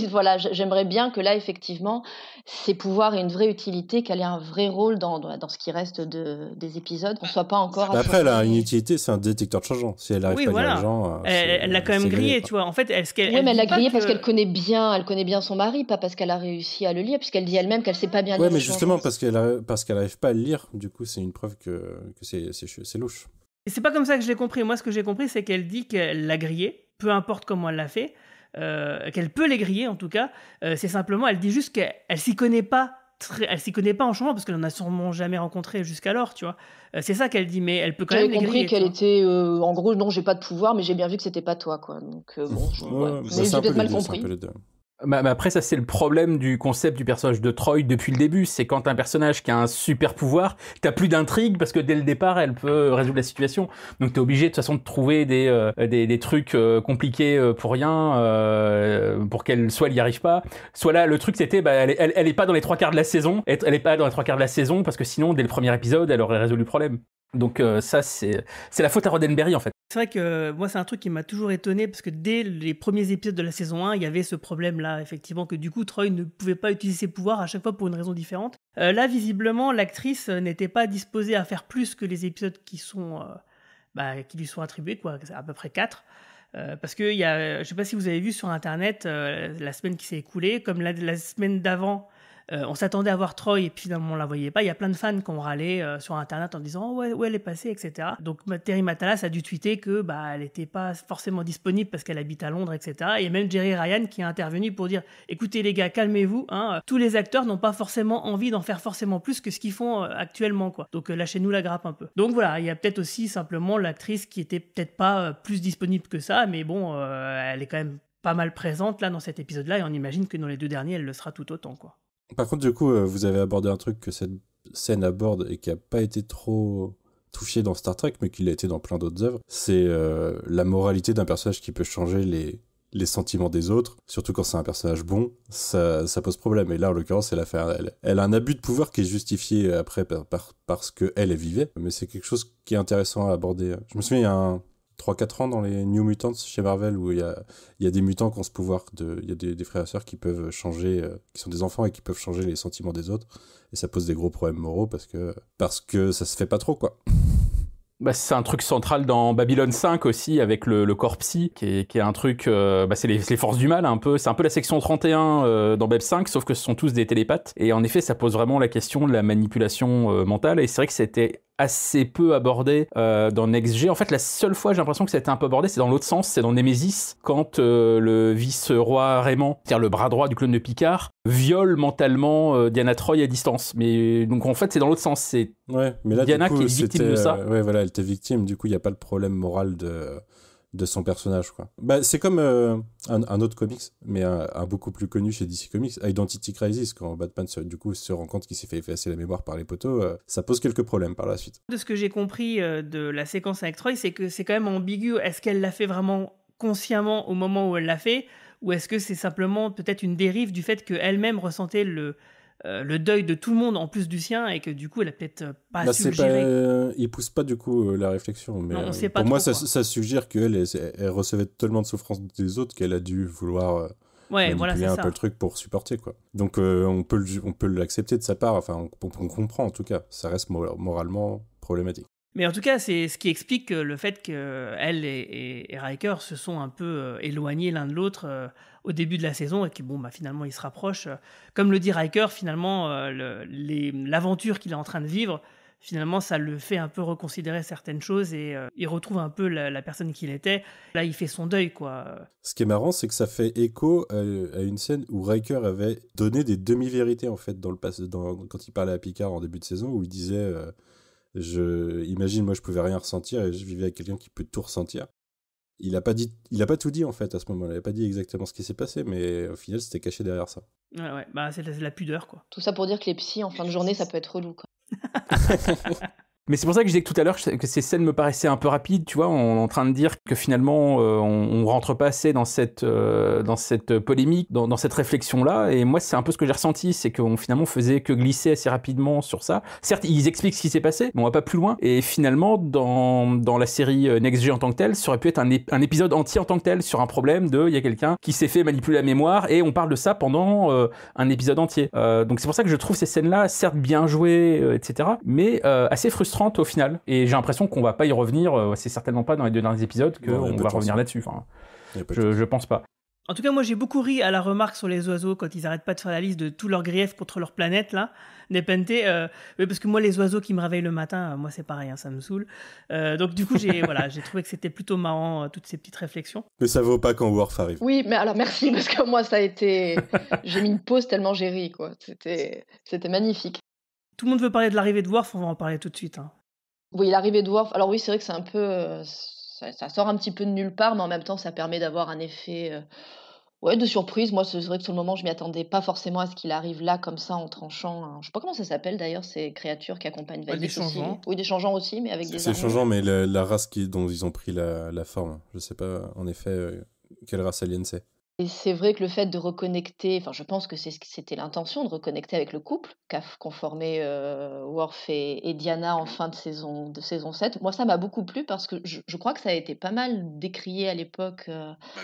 voilà, j'aimerais bien que là, effectivement, ces pouvoirs aient une vraie utilité, qu'elle ait un vrai rôle dans ce qui reste des épisodes, qu'on soit pas encore... Après, elle a une utilité, c'est un détecteur de changeant. Si elle arrive pas à lire les gens... Elle l'a quand même grillé, tu vois. En fait, mais elle l'a grillé parce qu'elle connaît bien son mari, pas parce qu'elle a réussi à le lire, puisqu'elle dit elle-même qu'elle sait pas bien lire. Ouais, mais justement parce qu'elle arrive pas à le lire, du coup c'est une preuve que c'est louche. Et c'est pas comme ça que je l'ai compris. Moi, ce que j'ai compris, c'est qu'elle dit qu'elle l'a grillé, peu importe comment elle l'a fait, qu'elle peut les griller en tout cas. C'est simplement, elle dit juste qu'elle s'y connaît pas. Elle s'y connaît pas en changeant parce qu'elle n'en a sûrement jamais rencontré jusqu'alors, tu vois. C'est ça qu'elle dit, mais elle peut quand même les griller. J'avais compris qu'elle était, en gros, non, j'ai pas de pouvoir, mais j'ai bien vu que c'était pas toi, quoi. Donc mais j'ai peut-être mal compris. Mais après, ça c'est le problème du concept du personnage de Troy depuis le début, c'est quand t'as un personnage qui a un super pouvoir, t'as plus d'intrigue parce que dès le départ elle peut résoudre la situation, donc t'es obligé de toute façon de trouver des trucs compliqués pour rien, pour qu'elle soit elle y arrive pas, soit là le truc c'était elle est pas dans les 3/4 de la saison, elle est pas dans les 3/4 de la saison parce que sinon dès le premier épisode elle aurait résolu le problème. Donc ça c'est la faute à Roddenberry en fait. C'est vrai que moi c'est un truc qui m'a toujours étonné parce que dès les premiers épisodes de la saison 1 il y avait ce problème là effectivement que du coup Troy ne pouvait pas utiliser ses pouvoirs à chaque fois pour une raison différente. Là visiblement l'actrice n'était pas disposée à faire plus que les épisodes qui lui sont attribués, quoi, à peu près 4. Parce que je sais pas si vous avez vu sur internet la semaine qui s'est écoulée, comme la semaine d'avant. On s'attendait à voir Troy et puis finalement on la voyait pas. Il y a plein de fans qui ont râlé sur internet en disant oh, où elle est passée, etc. Donc Terry Matalas a dû tweeter que elle était pas forcément disponible parce qu'elle habite à Londres, etc. Et même Jerry Ryan qui a intervenu pour dire écoutez les gars, calmez-vous, hein, tous les acteurs n'ont pas forcément envie d'en faire forcément plus que ce qu'ils font actuellement, quoi. Donc lâchez-nous la grappe un peu. Donc voilà, il y a peut-être aussi simplement l'actrice qui était peut-être pas plus disponible que ça, mais bon, elle est quand même pas mal présente là dans cet épisode-là et on imagine que dans les 2 derniers elle le sera tout autant, quoi. Par contre, du coup, vous avez abordé un truc que cette scène aborde et qui a pas été trop touché dans Star Trek, mais qui l'a été dans plein d'autres œuvres, c'est la moralité d'un personnage qui peut changer les sentiments des autres, surtout quand c'est un personnage bon, ça pose problème. Et là, en l'occurrence, elle a un abus de pouvoir qui est justifié après parce qu'elle vivait, mais c'est quelque chose qui est intéressant à aborder. Je me souviens, il y a 3-4 ans dans les New Mutants chez Marvel où il y a des mutants qui ont ce pouvoir, il y a des frères et sœurs qui peuvent changer, qui sont des enfants et qui peuvent changer les sentiments des autres, et ça pose des gros problèmes moraux parce que ça se fait pas trop, quoi. C'est un truc central dans Babylon 5 aussi avec le corps psy qui est un truc c'est les forces du mal un peu, c'est un peu la section 31 dans Bab 5 sauf que ce sont tous des télépathes et en effet ça pose vraiment la question de la manipulation mentale et c'est vrai que c'était assez peu abordé dans Next G. En fait, la seule fois j'ai l'impression que ça a été un peu abordé, c'est dans l'autre sens, c'est dans Nemesis, quand le vice-roi Raymond, c'est-à-dire le bras droit du clone de Picard, viole mentalement Diana Troy à distance. Mais donc en fait, c'est dans l'autre sens, c'est mais là, Diana du coup, qui est victime de ça. Ouais, voilà, elle était victime, du coup, il n'y a pas le problème moral de son personnage, quoi. Bah, c'est comme un autre comics, mais un beaucoup plus connu chez DC Comics, Identity Crisis, quand Batman se rend compte qu'il s'est fait effacer la mémoire par les poteaux, ça pose quelques problèmes par la suite. De ce que j'ai compris de la séquence avec Troy, c'est que c'est quand même ambigu. Est-ce qu'elle l'a fait vraiment consciemment au moment où elle l'a fait, ou est-ce que c'est simplement peut-être une dérive du fait qu'elle-même ressentait le deuil de tout le monde en plus du sien et que du coup elle a peut-être pas su le gérer. Il pousse pas du coup la réflexion, mais non, on sait pas pour moi trop, ça suggère qu'elle recevait tellement de souffrance des autres qu'elle a dû vouloir manipuler un peu le truc pour supporter, quoi. Donc on peut l'accepter de sa part, enfin on comprend en tout cas, ça reste moralement problématique. Mais en tout cas, c'est ce qui explique le fait qu'elle et Riker se sont un peu éloignés l'un de l'autre au début de la saison et que finalement ils se rapprochent. Comme le dit Riker, finalement, l'aventure qu'il est en train de vivre, finalement, ça le fait un peu reconsidérer certaines choses et il retrouve un peu la personne qu'il était. Là, il fait son deuil, quoi. Ce qui est marrant, c'est que ça fait écho à une scène où Riker avait donné des demi-vérités, en fait, dans le passé, quand il parlait à Picard en début de saison, où il disait... Imagine, moi je pouvais rien ressentir et je vivais avec quelqu'un qui peut tout ressentir. Il a pas tout dit en fait à ce moment-là, il a pas dit exactement ce qui s'est passé, mais au final c'était caché derrière ça. Ouais, c'est la pudeur, quoi. Tout ça pour dire que les psys en fin de journée ça peut être relou, quoi. Mais c'est pour ça que je disais tout à l'heure que ces scènes me paraissaient un peu rapides, tu vois, on est en train de dire que finalement on rentre pas assez dans cette polémique, dans cette réflexion-là, et moi c'est un peu ce que j'ai ressenti, c'est qu'on finalement faisait que glisser assez rapidement sur ça. Certes, ils expliquent ce qui s'est passé, mais on va pas plus loin, et finalement dans la série Next G en tant que telle, ça aurait pu être un épisode entier en tant que tel, sur un problème il y a quelqu'un qui s'est fait manipuler la mémoire, et on parle de ça pendant un épisode entier. Donc c'est pour ça que je trouve ces scènes-là, certes bien jouées, etc., mais assez frustrantes au final, et j'ai l'impression qu'on va pas y revenir, c'est certainement pas dans les 2 derniers épisodes qu'on va revenir là-dessus, enfin, je pense pas. En tout cas, moi j'ai beaucoup ri à la remarque sur les oiseaux quand ils arrêtent pas de faire la liste de tous leurs griefs contre leur planète là, Nepenthe, oui, parce que moi les oiseaux qui me réveillent le matin, moi c'est pareil, hein, ça me saoule. Donc du coup j'ai trouvé que c'était plutôt marrant toutes ces petites réflexions. Mais ça vaut pas quand Worf arrive. Oui, mais alors merci, parce que moi ça a été, j'ai mis une pause tellement j'ai ri, quoi. C'était magnifique. Tout le monde veut parler de l'arrivée de Worf, on va en parler tout de suite. Hein. Oui, l'arrivée de Worf, alors oui, c'est vrai que c'est un peu... ça sort un petit peu de nulle part, mais en même temps, ça permet d'avoir un effet de surprise. Moi, c'est vrai que sur le moment, je m'y attendais pas forcément à ce qu'il arrive là, comme ça, en tranchant. Je sais pas comment ça s'appelle d'ailleurs, ces créatures qui accompagnent Vadis des changeants. Oui, des changeants aussi, mais avec des C'est armures. changeant, mais la race dont ils ont pris la forme, je sais pas en effet quelle race alien c'est. Et c'est vrai que le fait de reconnecter, enfin je pense que c'était l'intention de reconnecter avec le couple qu'ont formé Worf et Diana en fin de saison 7. Moi ça m'a beaucoup plu parce que je crois que ça a été pas mal décrié à l'époque.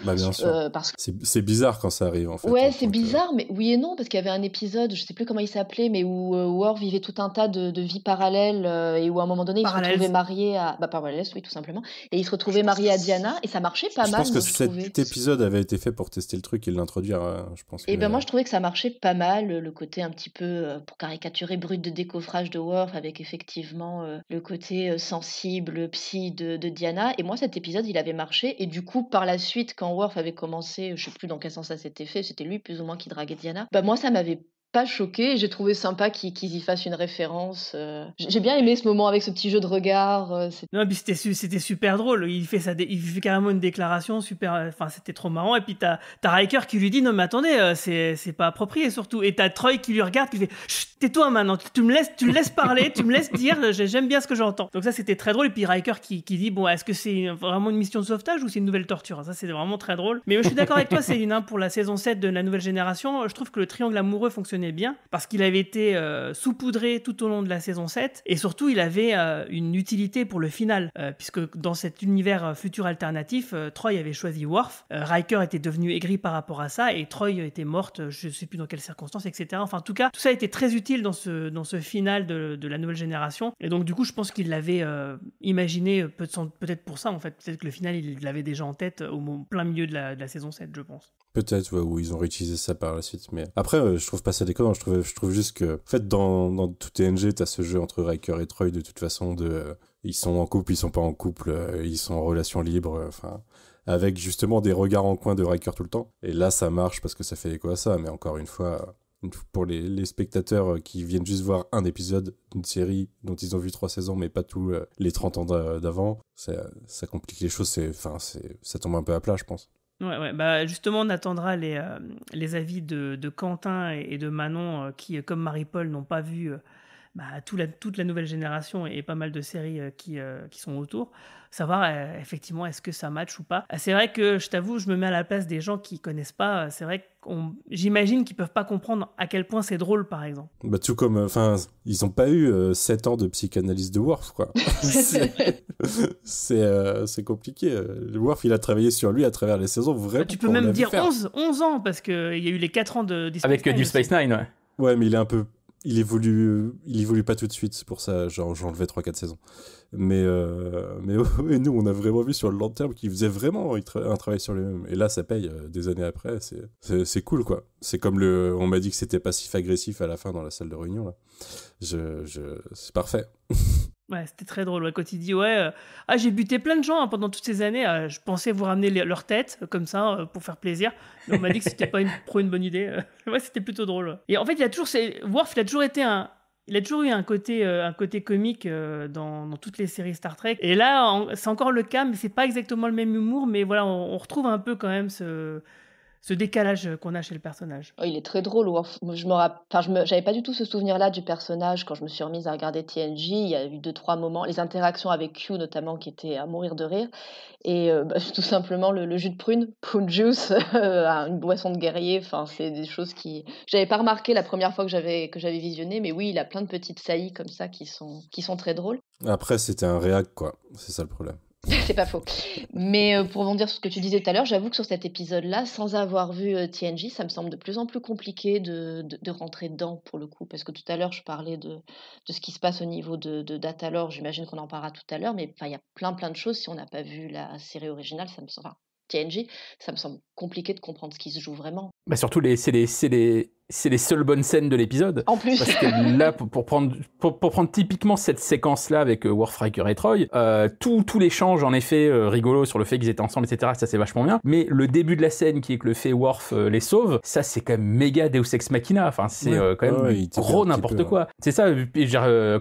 Bien sûr. Parce que... C'est bizarre quand ça arrive en fait. Ouais, c'est bizarre, mais oui et non, parce qu'il y avait un épisode, je sais plus comment il s'appelait, mais où Worf vivait tout un tas de vies parallèles et où à un moment donné il se retrouvait marié à... Parallèles, oui, tout simplement. Et il se retrouvait marié à Diana et ça marchait pas mal. Je pense que cet épisode avait été fait pour tester le truc et l'introduire, je pense. Et moi je trouvais que ça marchait pas mal, le côté un petit peu, pour caricaturer, brut de décoffrage de Worf, avec effectivement le côté sensible, psy de Diana. Et moi cet épisode il avait marché, et du coup par la suite quand Worf avait commencé, je sais plus dans quel sens ça s'était fait, c'était lui plus ou moins qui draguait Diana, moi ça m'avait pas choqué, j'ai trouvé sympa qu'ils y fassent une référence. J'ai bien aimé ce moment avec ce petit jeu de regard. Non, puis c'était super drôle. Il fait carrément une déclaration super. Enfin, c'était trop marrant. Et puis t'as Riker qui lui dit non mais attendez, c'est pas approprié surtout. Et t'as Troy qui lui regarde, qui fait chut, tais-toi maintenant, tu le laisses parler, tu me laisses dire, j'aime bien ce que j'entends. Donc ça c'était très drôle. Et puis Riker qui dit bon, est-ce que c'est vraiment une mission de sauvetage ou c'est une nouvelle torture? Ça c'est vraiment très drôle. Mais je suis d'accord avec toi, Céline, hein, pour la saison 7 de la nouvelle génération, je trouve que le triangle amoureux fonctionnait bien parce qu'il avait été saupoudré tout au long de la saison 7 et surtout il avait une utilité pour le final puisque dans cet univers futur alternatif, Troy avait choisi Worf, Riker était devenu aigri par rapport à ça et Troy était morte, je sais plus dans quelles circonstances, etc. Enfin en tout cas tout ça a été très utile dans ce final de la nouvelle génération et donc du coup je pense qu'il l'avait imaginé peut-être pour ça en fait, peut-être que le final il l'avait déjà en tête au plein milieu de la saison 7 je pense. Peut-être, ouais, où ils ont réutilisé ça par la suite. Mais après, je trouve pas ça déconnant. Je trouve juste que, en fait, dans tout TNG, t'as ce jeu entre Riker et Troy de toute façon ils sont en couple, ils sont pas en couple, ils sont en relation libre, enfin, avec justement des regards en coin de Riker tout le temps. Et là, ça marche parce que ça fait écho à ça. Mais encore une fois, pour les spectateurs qui viennent juste voir un épisode d'une série dont ils ont vu 3 saisons, mais pas tous les 30 ans d'avant, ça complique les choses. Ça tombe un peu à plat, je pense. Ouais, bah justement, on attendra les avis de Quentin et de Manon qui, comme Marie-Paul, n'ont pas vu toute la nouvelle génération et pas mal de séries qui sont autour. Savoir effectivement est-ce que ça match ou pas. C'est vrai que je t'avoue, je me mets à la place des gens qui connaissent pas. C'est vrai que j'imagine qu'ils peuvent pas comprendre à quel point c'est drôle, par exemple. Bah tout comme, enfin, ils ont pas eu 7 ans de psychanalyse de Worf, quoi. c'est compliqué. Worf, il a travaillé sur lui à travers les saisons, vraiment. Tu peux même dire 11 ans, parce qu'il y a eu les 4 ans de Deep Space Avec Nine Deep Space Nine, ouais. Ouais, mais il évolue pas tout de suite, c'est pour ça j'enlevais 3-4 saisons. Mais nous on a vraiment vu sur le long terme qu'il faisait vraiment un travail sur lui-même. Et là ça paye des années après, c'est cool quoi. C'est comme on m'a dit que c'était passif-agressif à la fin dans la salle de réunion là. C'est parfait. Ouais, c'était très drôle. Ouais, quand il dit j'ai buté plein de gens pendant toutes ces années, je pensais vous ramener leur tête comme ça pour faire plaisir. Mais on m'a dit que c'était pas une bonne idée. Ouais, c'était plutôt drôle. Ouais. Et en fait, Worf, il a toujours eu un côté comique dans toutes les séries Star Trek. Et là, c'est encore le cas, mais c'est pas exactement le même humour. Mais voilà, on retrouve un peu quand même ce décalage qu'on a chez le personnage. Oh, il est très drôle, Worf. J'avais pas du tout ce souvenir-là du personnage quand je me suis remise à regarder TNG. Il y a eu 2-3 moments, les interactions avec Q notamment, qui étaient à mourir de rire. Et tout simplement le jus de prune juice, une boisson de guerrier. Enfin, c'est des choses que j'avais pas remarqué la première fois que j'avais visionné. Mais oui, il a plein de petites saillies comme ça qui sont très drôles. Après, c'était un réac, quoi. C'est ça le problème. C'est pas faux. Mais pour rebondir sur ce que tu disais tout à l'heure, j'avoue que sur cet épisode-là, sans avoir vu TNG, ça me semble de plus en plus compliqué de rentrer dedans pour le coup. Parce que tout à l'heure, je parlais de ce qui se passe au niveau de Datalore. J'imagine qu'on en parlera tout à l'heure. Mais il y a plein de choses. Si on n'a pas vu la série originale, ça me semble... Enfin, TNG, ça me semble compliqué de comprendre ce qui se joue vraiment. Bah surtout, c'est les seules bonnes scènes de l'épisode. En plus. Parce que là, pour prendre typiquement cette séquence-là avec Worf, Riker et Troy, tout l'échange, en effet, rigolo sur le fait qu'ils étaient ensemble, etc., ça c'est vachement bien. Mais le début de la scène, qui est que le fait Worf les sauve, ça c'est quand même méga Deus Ex Machina. Enfin, c'est quand même gros n'importe quoi. C'est ça,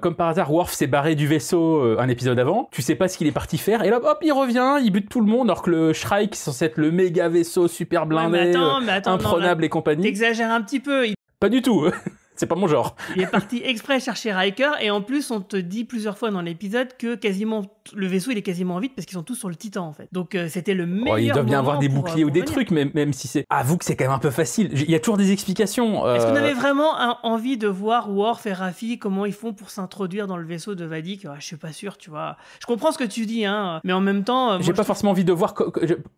comme par hasard, Worf s'est barré du vaisseau un épisode avant, tu sais pas ce qu'il est parti faire, et là, hop, il revient, il bute tout le monde, alors que le Shrike, qui est censé être le méga vaisseau super blindé, mais attends, imprenable et compagnie. T'exagères un petit peu. Pas du tout. C'est pas mon genre. Il est parti exprès chercher Riker, et en plus on te dit plusieurs fois dans l'épisode que quasiment le vaisseau il est quasiment vide parce qu'ils sont tous sur le Titan en fait. Donc c'était le meilleur. Il doit bien moment avoir des boucliers ou des trucs, mais même si c'est. Avoue que c'est quand même un peu facile. Il y a toujours des explications. Est-ce qu'on avait vraiment envie de voir Worf et Raffi comment ils font pour s'introduire dans le vaisseau de Vadik? Je suis pas sûr, tu vois. Je comprends ce que tu dis, hein, mais en même temps. J'ai pas forcément envie de voir.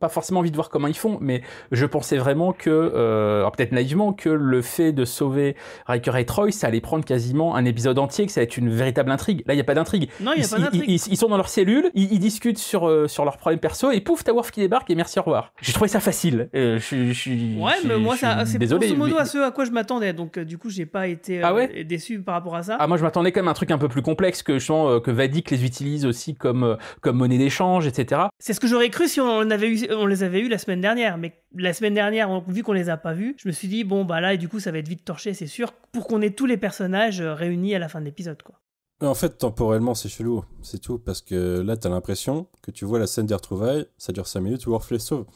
Pas forcément envie de voir comment ils font, mais je pensais vraiment que, alors peut-être naïvement, que le fait de sauver Riker et Troy, ça allait prendre quasiment un épisode entier, que ça va être une véritable intrigue. Là, il y a pas d'intrigue. Non, il y a pas d'intrigue. Ils sont dans leur cellule, ils discutent sur leurs problèmes perso, et pouf, t'as Worf qui débarque et merci, au revoir. J'ai trouvé ça facile. Mais moi, c'est grosso modo à ce à quoi je m'attendais. Donc, du coup, j'ai pas été déçu par rapport à ça. Moi, je m'attendais quand même à un truc un peu plus complexe, que que Vadik les utilise aussi comme monnaie d'échange, etc. C'est ce que j'aurais cru si on les avait eu la semaine dernière. Mais la semaine dernière, vu qu'on les a pas vus, je me suis dit, bon, bah là, et du coup, ça va être vite torché, c'est sûr, pour qu'on ait tous les personnages réunis à la fin de l'épisode, quoi. En fait, temporellement, c'est chelou, c'est tout, parce que là, t'as l'impression que tu vois la scène des retrouvailles, ça dure 5 minutes, Worf les sauve.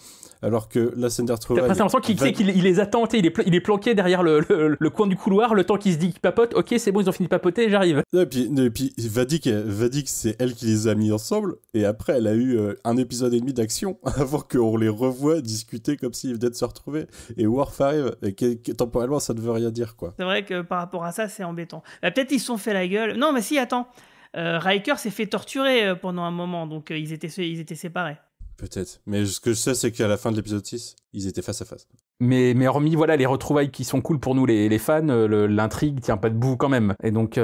Alors que la scène des retrouvailles... T'as l'impression qu'il les attend, il est planqué derrière le coin du couloir, le temps qu'il se dit qu'il papote, ok, c'est bon, ils ont fini de papoter, j'arrive. Et puis Vadik, c'est elle qui les a mis ensemble, et après, elle a eu 1 épisode et demi d'action, avant qu'on les revoie discuter comme s'ils venaient de se retrouver, et Worf arrive, et temporellement, ça ne veut rien dire, quoi. C'est vrai que par rapport à ça, c'est embêtant. Peut-être ils se sont fait la gueule... Non, mais si, attends. Riker s'est fait torturer pendant un moment, donc ils étaient séparés. Peut-être. Mais ce que je sais, c'est qu'à la fin de l'épisode 6, ils étaient face à face. Mais hormis les retrouvailles qui sont cool pour nous les fans, l'intrigue tient pas debout quand même. Et donc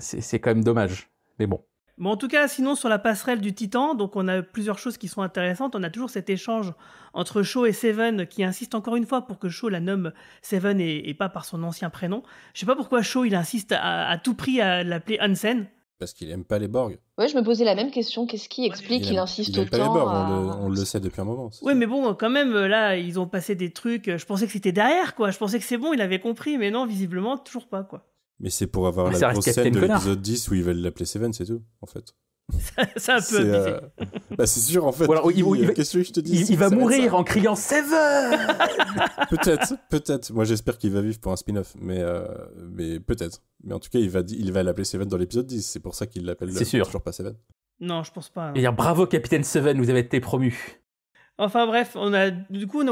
c'est quand même dommage. Mais bon. Bon, en tout cas, sinon, sur la passerelle du Titan, donc on a plusieurs choses qui sont intéressantes. On a toujours cet échange entre Shaw et Seven qui insiste encore une fois pour que Shaw la nomme Seven et pas par son ancien prénom. Je sais pas pourquoi Shaw, il insiste à tout prix à l'appeler Hansen. Parce qu'il aime pas les Borg. Ouais, je me posais la même question. Qu'est-ce qui explique qu'il insiste il aime pas les autant Borg, on le sait depuis un moment. Oui, mais bon, quand même, là, ils ont passé des trucs. Je pensais que c'était derrière, quoi. Je pensais que c'est bon, il avait compris, mais non, visiblement, toujours pas, quoi. Mais c'est pour avoir Mais la ça grosse reste scène de Captain l'épisode 10 où ils veulent l'appeler Seven, c'est tout, en fait. C'est un peu abusé. Bah c'est sûr, en fait. Ou alors, Qu'est-ce que je te dis il va ça va être mourir ça. en criant Seven. Peut-être. Moi, j'espère qu'il va vivre pour un spin-off, mais peut-être. Mais en tout cas, il va l'appeler Seven dans l'épisode 10. C'est pour ça qu'il l'appelle C'est sûr. toujours pas Seven. Non, je pense pas. non. Et dire bravo Capitaine Seven, vous avez été promu. Enfin bref, on a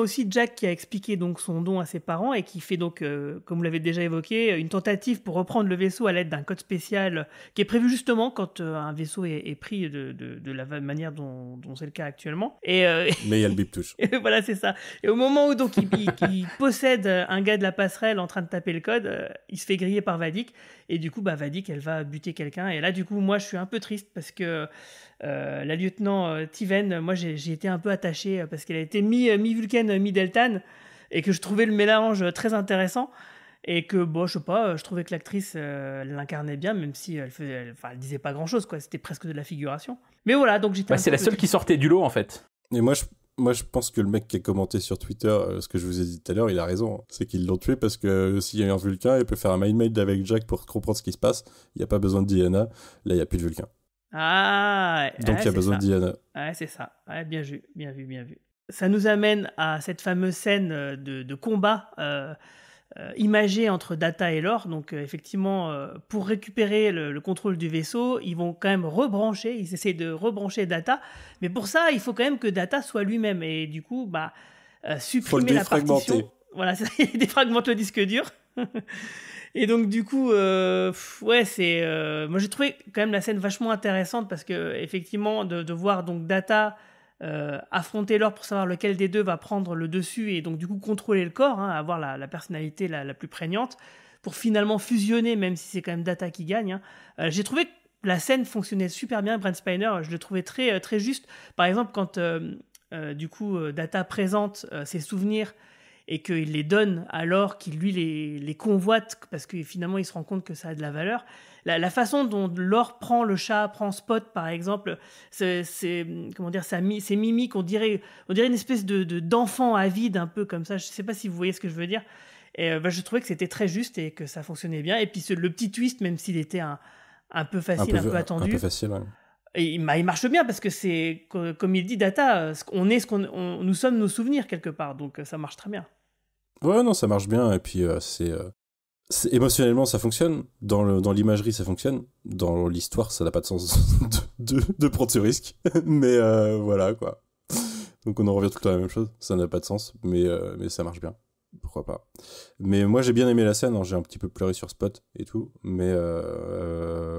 aussi Jack qui a expliqué donc son don à ses parents et qui fait donc, comme vous l'avez déjà évoqué, une tentative pour reprendre le vaisseau à l'aide d'un code spécial qui est prévu justement quand un vaisseau est pris de la manière dont c'est le cas actuellement. Mais il y a le bip touche. Et voilà, c'est ça. Et au moment où donc il possède un gars de la passerelle en train de taper le code, il se fait griller par Vadik. Et du coup, Vadik, elle va buter quelqu'un. Et là, du coup, moi, je suis un peu triste parce que la lieutenant Tiven, moi, j'ai été un peu attaché parce qu'elle a été mi-Vulcaine, mi-Deltane et que je trouvais le mélange très intéressant. Et que, bon, je sais pas, je trouvais que l'actrice l'incarnait bien, même si elle disait pas grand-chose, quoi. C'était presque de la figuration. Mais voilà, donc j'étais C'est la seule qui sortait du lot en fait. Et moi, je pense que le mec qui a commenté sur Twitter ce que je vous ai dit tout à l'heure, il a raison. C'est qu'ils l'ont tué parce que s'il y a un Vulcain, il peut faire un mind-made avec Jack pour comprendre ce qui se passe. Il n'y a pas besoin de Diana. Là, il n'y a plus de Vulcain. Ah, Donc, il y a besoin de Diana. Ouais, c'est ça. Ouais, bien vu. Ça nous amène à cette fameuse scène de combat imagée entre Data et Lore. Donc, effectivement, pour récupérer le contrôle du vaisseau, ils vont quand même ils essaient de rebrancher Data. Mais pour ça, il faut quand même que Data soit lui-même. Et du coup, supprimer la partition. Voilà, il défragmente le disque dur. Et donc du coup, moi j'ai trouvé quand même la scène vachement intéressante parce que effectivement de voir donc Data affronter Lore pour savoir lequel des deux va prendre le dessus et donc du coup contrôler le corps, avoir la personnalité la plus prégnante pour finalement fusionner, même si c'est quand même Data qui gagne. J'ai trouvé que la scène fonctionnait super bien. Brent Spiner, je le trouvais très très juste. Par exemple, quand Data présente ses souvenirs et qu'il les donne alors qu'il lui les convoite parce que finalement il se rend compte que ça a de la valeur. La façon dont Lore prend le chat, prend Spot par exemple, c'est ses mimiques, on dirait une espèce d'enfant avide un peu comme ça. Je sais pas si vous voyez ce que je veux dire. Et je trouvais que c'était très juste et que ça fonctionnait bien. Et puis le petit twist, même s'il était un peu facile, un peu attendu. Un peu facile, ouais. Et il marche bien parce que c'est, comme il dit Data, nous sommes nos souvenirs quelque part, donc ça marche très bien. Ouais, non, ça marche bien, et puis émotionnellement ça fonctionne, dans l'imagerie ça fonctionne, dans l'histoire ça n'a pas de sens de prendre ce risque, mais voilà quoi. Donc on en revient tout le temps à la même chose, ça n'a pas de sens, mais ça marche bien, pourquoi pas. Mais moi j'ai bien aimé la scène, j'ai un petit peu pleuré sur Spot et tout, mais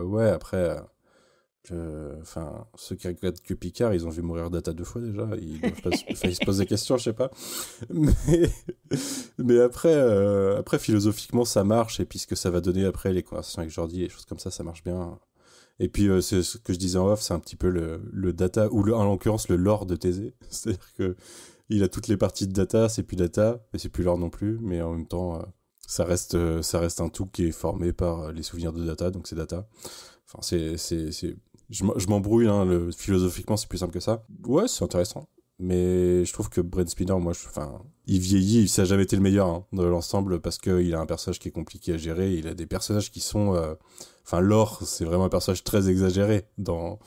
ouais après... ceux qui regrettent que Picard, ils ont vu mourir Data 2 fois déjà, ils doivent pas ils se posent des questions, je sais pas. Mais après philosophiquement ça marche, et puis ce que ça va donner après, les conversations avec Geordi, les choses comme ça marche bien. Et puis c'est ce que je disais en off, c'est un petit peu le Data, ou en l'occurrence le lore de Thésée. C'est-à-dire que il a toutes les parties de Data, c'est plus Data, mais c'est plus lore non plus, mais en même temps ça reste un tout qui est formé par les souvenirs de Data, donc c'est Data. Enfin je m'embrouille, philosophiquement c'est plus simple que ça. Ouais, c'est intéressant. Mais je trouve que Brent Spiner, il vieillit, ça n'a jamais été le meilleur dans l'ensemble parce qu'il a un personnage qui est compliqué à gérer. Il a des personnages qui sont... Lore, c'est vraiment un personnage très exagéré dans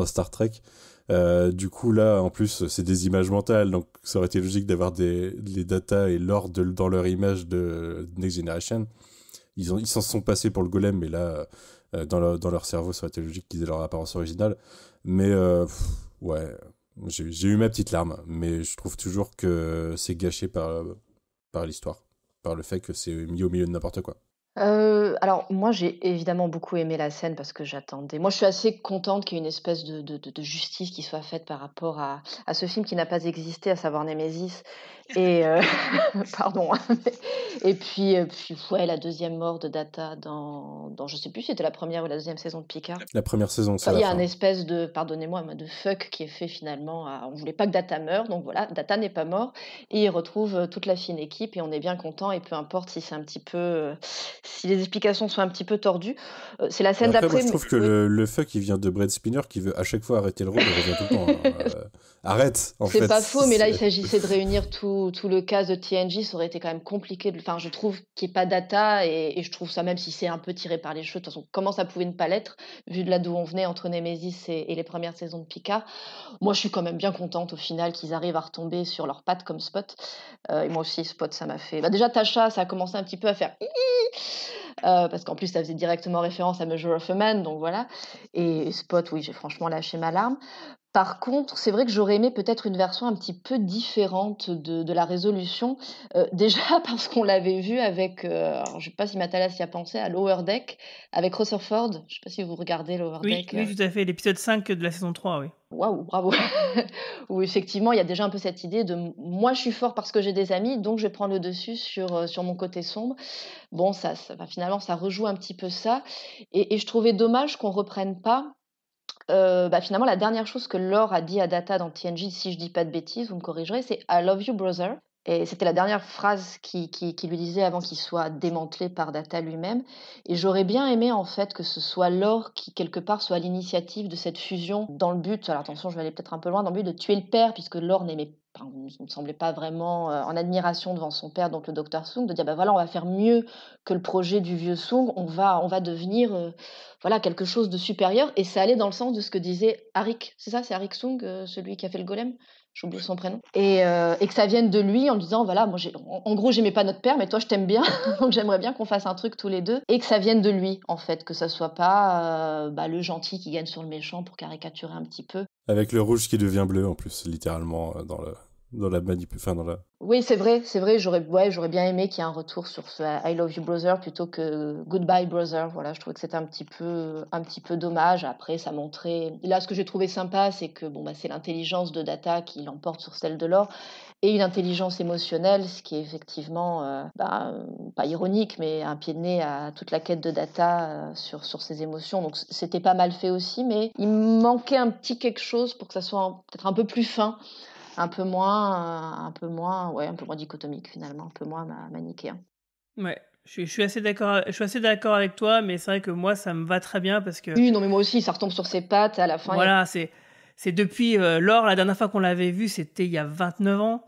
Star Trek. Du coup, là, en plus, c'est des images mentales, donc ça aurait été logique d'avoir les Data et Lore dans leur image de Next Generation. Ils s'en sont passés pour le golem, mais là... dans leur cerveau, ça aurait été logique qu'ils aient leur apparence originale. Mais ouais, j'ai eu ma petite larme, mais je trouve toujours que c'est gâché par l'histoire, par le fait que c'est mis au milieu de n'importe quoi. Alors moi j'ai évidemment beaucoup aimé la scène parce que j'attendais. Moi je suis assez contente qu'il y ait une espèce de justice qui soit faite par rapport à ce film qui n'a pas existé, à savoir Nemesis. Et pardon. Et puis ouais, la deuxième mort de Data dans je sais plus si c'était la première ou la deuxième saison de Picard. La première saison, c'est Enfin, il y la a fin. un espèce de, pardonnez-moi, mais de fuck qui est fait finalement. On voulait pas que Data meure, donc voilà, Data n'est pas mort. Et il retrouve toute la fine équipe et on est bien content. Et peu importe si c'est un petit peu, si les explications sont un petit peu tordues. C'est la scène Après, moi, d'après. je trouve que Oui. le fuck, il vient de Brett Spinner qui veut à chaque fois arrêter le rôle et revient tout le temps. Arrête, en fait. C'est pas faux, mais là, il s'agissait de réunir tout le cast de TNG. Ça aurait été quand même compliqué. Enfin, je trouve qu'il n'y ait pas Data et je trouve ça, même si c'est un peu tiré par les cheveux, de toute façon, comment ça pouvait ne pas l'être, vu de là d'où on venait entre Nemesis et les premières saisons de Picard. Moi, je suis quand même bien contente au final qu'ils arrivent à retomber sur leurs pattes comme Spot. Et moi aussi, Spot, ça m'a fait. Bah, déjà, Tasha, ça a commencé un petit peu à faire. Parce qu'en plus, ça faisait directement référence à Measure of a Man, donc voilà. Et Spot, oui, j'ai franchement lâché ma larme. Par contre, c'est vrai que j'aurais aimé peut-être une version un petit peu différente de la résolution. Déjà parce qu'on l'avait vu avec, alors je sais pas si Matalas y a pensé, à Lower Deck, avec Rutherford. Je sais pas si vous regardez Lower Oui, Deck. oui, tout à fait, l'épisode 5 de la saison 3, oui. Waouh, bravo. Où effectivement, il y a déjà un peu cette idée de moi, je suis fort parce que j'ai des amis, donc je vais prendre le dessus sur mon côté sombre. Bon, finalement, ça rejoue un petit peu ça. Et je trouvais dommage qu'on reprenne pas. Finalement, la dernière chose que Lore a dit à Data dans TNG, si je dis pas de bêtises, vous me corrigerez, c'est I love you, brother. Et c'était la dernière phrase qu'il lui disait avant qu'il soit démantelé par Data lui-même. Et j'aurais bien aimé, en fait, que ce soit Lore qui, quelque part, soit à l'initiative de cette fusion dans le but, alors attention, je vais aller peut-être un peu loin, dans le but de tuer le père, puisque Lore ne semblait pas vraiment en admiration devant son père, donc le docteur Soong, de dire, bah voilà, on va faire mieux que le projet du vieux Soong, on va devenir voilà, quelque chose de supérieur. Et ça allait dans le sens de ce que disait Arik. C'est ça, c'est Arik Soong, celui qui a fait le golem. J'ai oublié son prénom. Et que ça vienne de lui en disant, voilà, moi, en gros, j'aimais pas notre père, mais toi, je t'aime bien. Donc, j'aimerais bien qu'on fasse un truc tous les deux. Et que ça vienne de lui, en fait. Que ça soit pas le gentil qui gagne sur le méchant pour caricaturer un petit peu. Avec le rouge qui devient bleu, en plus, littéralement, dans la manip... Enfin, dans la... Oui, c'est vrai, j'aurais bien aimé qu'il y ait un retour sur ce I love you brother plutôt que goodbye brother. Voilà, je trouvais que c'était un petit peu dommage. Après, ça montrait. Là, ce que j'ai trouvé sympa, c'est que c'est l'intelligence de Data qui l'emporte sur celle de Lore et une intelligence émotionnelle, ce qui est effectivement pas ironique, mais un pied de nez à toute la quête de Data sur ses émotions. Donc, c'était pas mal fait aussi, mais il manquait un petit quelque chose pour que ça soit peut-être un peu plus fin. Un peu moins dichotomique finalement, un peu moins manichéen. Ouais, je suis assez d'accord. Je suis assez d'accord avec toi, mais c'est vrai que moi, ça me va très bien parce que. Oui, non, mais moi aussi, ça retombe sur ses pattes à la fin. Voilà, c'est depuis Lore, la dernière fois qu'on l'avait vu, c'était il y a 29 ans.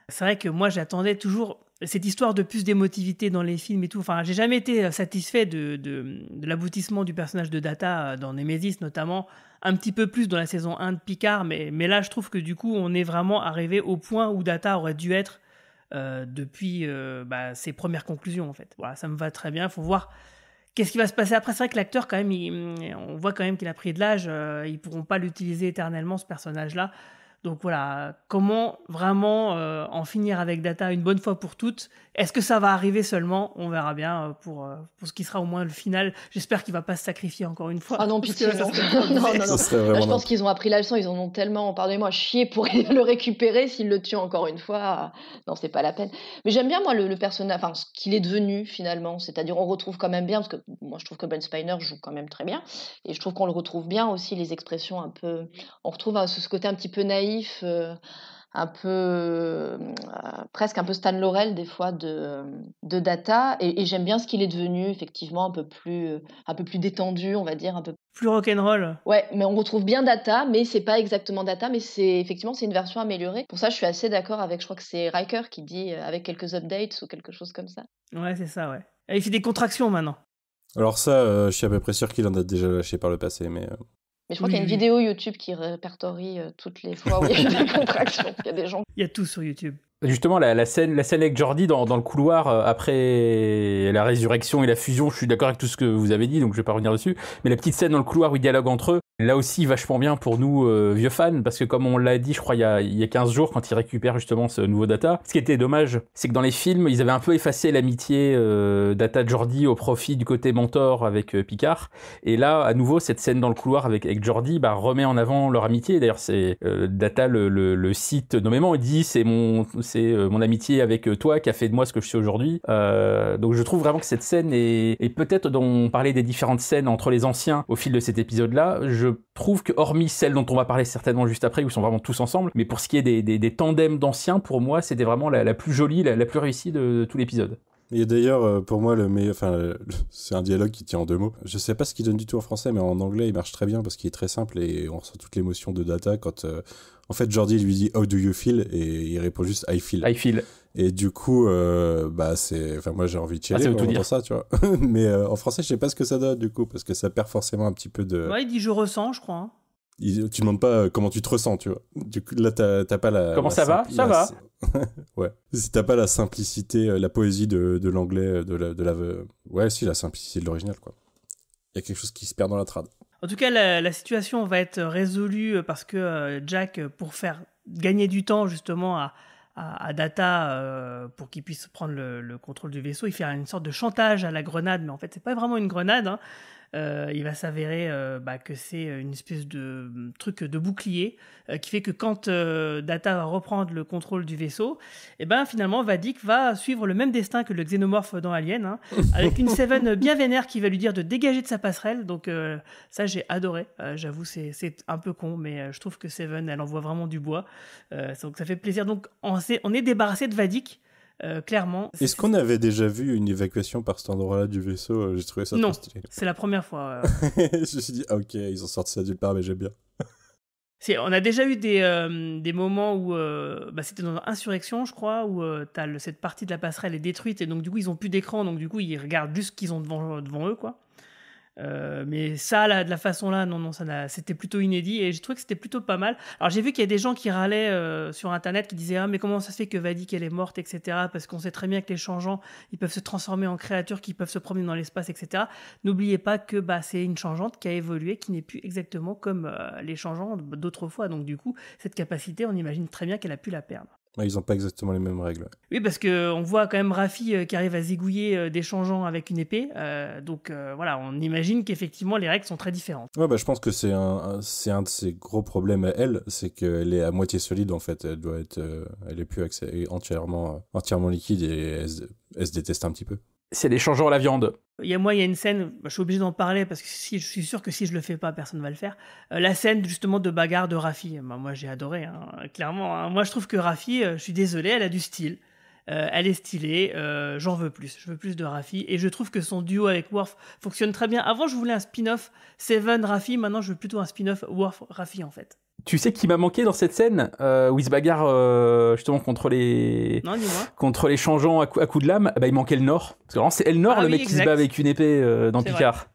C'est vrai que moi, j'attendais toujours cette histoire de plus d'émotivité dans les films et tout. Enfin, j'ai jamais été satisfait de l'aboutissement du personnage de Data dans Nemesis, notamment. Un petit peu plus dans la saison 1 de Picard, mais là, je trouve que du coup, on est vraiment arrivé au point où Data aurait dû être depuis ses premières conclusions, en fait. Voilà, ça me va très bien. Il faut voir qu'est-ce qui va se passer après. C'est vrai que l'acteur, quand même, on voit quand même qu'il a pris de l'âge. Ils pourront pas l'utiliser éternellement, ce personnage-là. Donc voilà, comment vraiment en finir avec Data une bonne fois pour toutes? Est-ce que ça va arriver seulement? On verra bien pour ce qui sera au moins le final. J'espère qu'il va pas se sacrifier encore une fois. Ah non, pitié, non. Non. Là, je pense qu'ils ont appris la leçon, ils en ont tellement, pardonnez-moi, chié pour le récupérer. S'ils le tuent encore une fois, non, c'est pas la peine. Mais j'aime bien, moi, le personnage, enfin, ce qu'il est devenu finalement. C'est-à-dire, on retrouve quand même bien, parce que moi, je trouve que Ben Spiner joue quand même très bien. Et je trouve qu'on le retrouve bien aussi, les expressions un peu. On retrouve ce côté un petit peu naïf. Un peu presque un peu Stan Laurel des fois de Data et j'aime bien ce qu'il est devenu effectivement un peu plus détendu, on va dire, un peu plus rock'n'roll. Ouais, mais on retrouve bien Data, mais c'est pas exactement Data, mais c'est une version améliorée. Pour ça, je suis assez d'accord avec, je crois que c'est Riker qui dit avec quelques updates ou quelque chose comme ça. Ouais, c'est ça, ouais. Et il fait des contractions maintenant. Alors ça, je suis à peu près sûr qu'il en a déjà lâché par le passé, mais je crois qu'il y a une vidéo YouTube qui répertorie toutes les fois où il y a des contractions. Il y a des gens. Il y a tout sur YouTube. Justement, la scène avec Geordi dans le couloir après la résurrection et la fusion, je suis d'accord avec tout ce que vous avez dit, donc je vais pas revenir dessus. Mais la petite scène dans le couloir où ils dialoguent entre eux, Là aussi, vachement bien pour nous, vieux fans, parce que comme on l'a dit, je crois, il y a 15 jours, quand ils récupèrent justement ce nouveau Data, ce qui était dommage, c'est que dans les films, ils avaient un peu effacé l'amitié Data-Geordi au profit du côté mentor avec Picard. Et là, à nouveau, cette scène dans le couloir avec Geordi remet en avant leur amitié. D'ailleurs, c'est Data le cite nommément, il dit c'est mon amitié avec toi qui a fait de moi ce que je suis aujourd'hui. Donc je trouve vraiment que cette scène est peut-être, dont on parlait des différentes scènes entre les anciens au fil de cet épisode-là, je trouve que hormis celle dont on va parler certainement juste après, où ils sont vraiment tous ensemble, mais pour ce qui est des tandems d'anciens, pour moi, c'était vraiment la plus jolie, la plus réussie de tout l'épisode. Et d'ailleurs, pour moi, c'est un dialogue qui tient en 2 mots. Je sais pas ce qu'il donne du tout en français, mais en anglais, il marche très bien parce qu'il est très simple et on ressent toute l'émotion de Data quand, en fait, Geordi lui dit « How do you feel ?» et il répond juste « I feel ». I feel. Et du coup, moi j'ai envie de chialer quand j'entends ça, tu vois. Mais en français, je sais pas ce que ça donne, du coup, parce que ça perd forcément un petit peu de... Ouais, il dit « je ressens », je crois. Hein. Tu demandes pas comment tu te ressens, tu vois. Du coup, là, t'as pas la... Comment ça va ? Ça va. Ouais. Si t'as pas la simplicité, la poésie de l'anglais, ouais, si, la simplicité de l'original, quoi. Il y a quelque chose qui se perd dans la trad. En tout cas, la situation va être résolue parce que Jack, pour faire gagner du temps, justement, à Data, pour qu'il puisse prendre le contrôle du vaisseau, il fait une sorte de chantage à la grenade, mais en fait, c'est pas vraiment une grenade, hein. Il va s'avérer que c'est une espèce de truc de bouclier qui fait que quand Data va reprendre le contrôle du vaisseau, finalement Vadik va suivre le même destin que le xénomorphe dans Alien, hein, avec une Seven bien vénère qui va lui dire de dégager de sa passerelle. Donc ça, j'ai adoré. J'avoue, c'est un peu con, mais je trouve que Seven, elle envoie vraiment du bois. Donc ça fait plaisir. Donc on est débarrassé de Vadik. Clairement. Est-ce qu'on avait déjà vu une évacuation par cet endroit-là du vaisseau ? J'ai trouvé ça trop stylé. Non, c'est la première fois. Je me suis dit, ok, ils ont sorti ça nulle part, mais j'aime bien. On a déjà eu des moments où c'était dans Insurrection, je crois, où cette partie de la passerelle est détruite et donc du coup ils ont plus d'écran, donc du coup ils regardent juste ce qu'ils ont devant eux, quoi. Mais ça, là, de la façon-là, non, c'était plutôt inédit et j'ai trouvé que c'était plutôt pas mal. Alors j'ai vu qu'il y a des gens qui râlaient sur internet, qui disaient « Ah, mais comment ça se fait que Vadik, elle est morte, etc. » Parce qu'on sait très bien que les changeants, ils peuvent se transformer en créatures qui peuvent se promener dans l'espace, etc. N'oubliez pas que c'est une changeante qui a évolué, qui n'est plus exactement comme les changeants d'autrefois. Donc du coup, cette capacité, on imagine très bien qu'elle a pu la perdre. Ouais, ils n'ont pas exactement les mêmes règles. Oui, parce qu'on voit quand même Raffi qui arrive à zigouiller des changeants avec une épée. Donc voilà, on imagine qu'effectivement les règles sont très différentes. Ouais, je pense que c'est un de ses gros problèmes à elle, c'est qu'elle est à moitié solide en fait. Elle est plus entièrement liquide et elle se déteste un petit peu. C'est des changeants à la viande. Il y a une scène, je suis obligé d'en parler parce que je suis sûr que si je le fais pas, personne ne va le faire. La scène justement de bagarre de Raffi. Moi j'ai adoré, hein, clairement. Hein. Moi je trouve que Raffi, je suis désolé, elle a du style. Elle est stylée, j'en veux plus. Je veux plus de Raffi. Et je trouve que son duo avec Worf fonctionne très bien. Avant je voulais un spin-off Seven-Raffi, maintenant je veux plutôt un spin-off Worf-Raffi en fait. Tu sais qui m'a manqué dans cette scène où il se bagarre justement contre les changeants à coups de lame. Il manquait le Nord. Parce que vraiment, c'est Elnor, le mec qui se bat avec une épée dans Picard.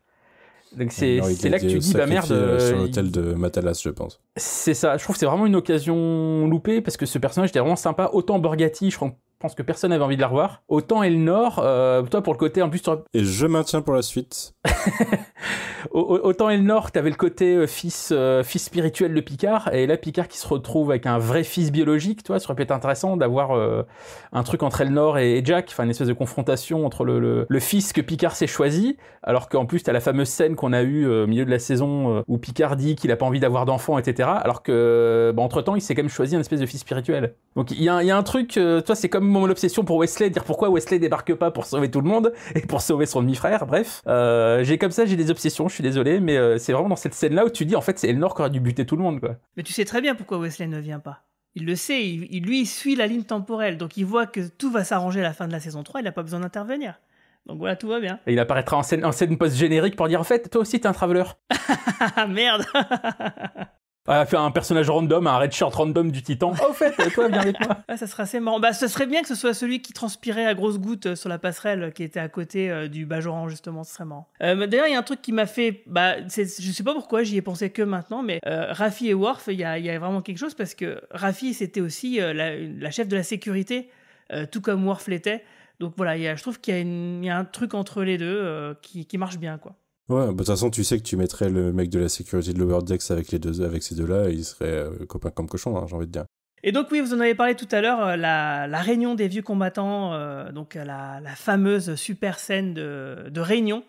Donc c'est là que tu dis merde. Sur l'hôtel de Matalas, je pense. C'est ça. Je trouve que c'est vraiment une occasion loupée parce que ce personnage était vraiment sympa. Autant Borgatti, je pense que personne n'avait envie de la revoir. Autant Elnor, toi pour le côté en plus. Et je maintiens pour la suite. Autant Elnor, t'avais le côté fils spirituel de Picard, et là Picard qui se retrouve avec un vrai fils biologique, toi, ça aurait pu être intéressant d'avoir un truc entre Elnor et Jack, enfin une espèce de confrontation entre le fils que Picard s'est choisi, alors qu'en plus t'as la fameuse scène qu'on a eue au milieu de la saison où Picard dit qu'il a pas envie d'avoir d'enfants, etc. Alors que entre temps il s'est quand même choisi un espèce de fils spirituel. Donc il y a un truc, toi c'est comme mon obsession pour Wesley, dire pourquoi Wesley débarque pas pour sauver tout le monde et pour sauver son demi-frère, bref. J'ai des obsessions, je suis désolé, mais c'est vraiment dans cette scène-là où tu dis en fait c'est Elnor qui aurait dû buter tout le monde, quoi. Mais tu sais très bien pourquoi Wesley ne vient pas. Il le sait, il suit la ligne temporelle, donc il voit que tout va s'arranger à la fin de la saison 3, il n'a pas besoin d'intervenir. Donc voilà, tout va bien. Et il apparaîtra en scène post-générique pour dire en fait, toi aussi t'es un traveler. Merde. Faire un personnage random, un red shirt random du Titan. Oh, au fait, toi, viens avec moi. Ça serait assez marrant. Ça serait bien que ce soit celui qui transpirait à grosses gouttes sur la passerelle qui était à côté du Bajoran, justement. Ce serait marrant. D'ailleurs, il y a un truc qui m'a fait... je sais pas pourquoi, j'y ai pensé que maintenant, mais Raffi et Worf, il y a vraiment quelque chose parce que Raffi, c'était aussi la chef de la sécurité, tout comme Worf l'était. Donc voilà, je trouve qu'il y a un truc entre les deux qui marche bien, quoi. Ouais, bah, de toute façon, tu sais que tu mettrais le mec de la sécurité de Lower Decks avec ces deux-là, et ils seraient copains comme cochons, hein, j'ai envie de dire. Et donc oui, vous en avez parlé tout à l'heure, la réunion des vieux combattants, donc la fameuse super scène de réunion.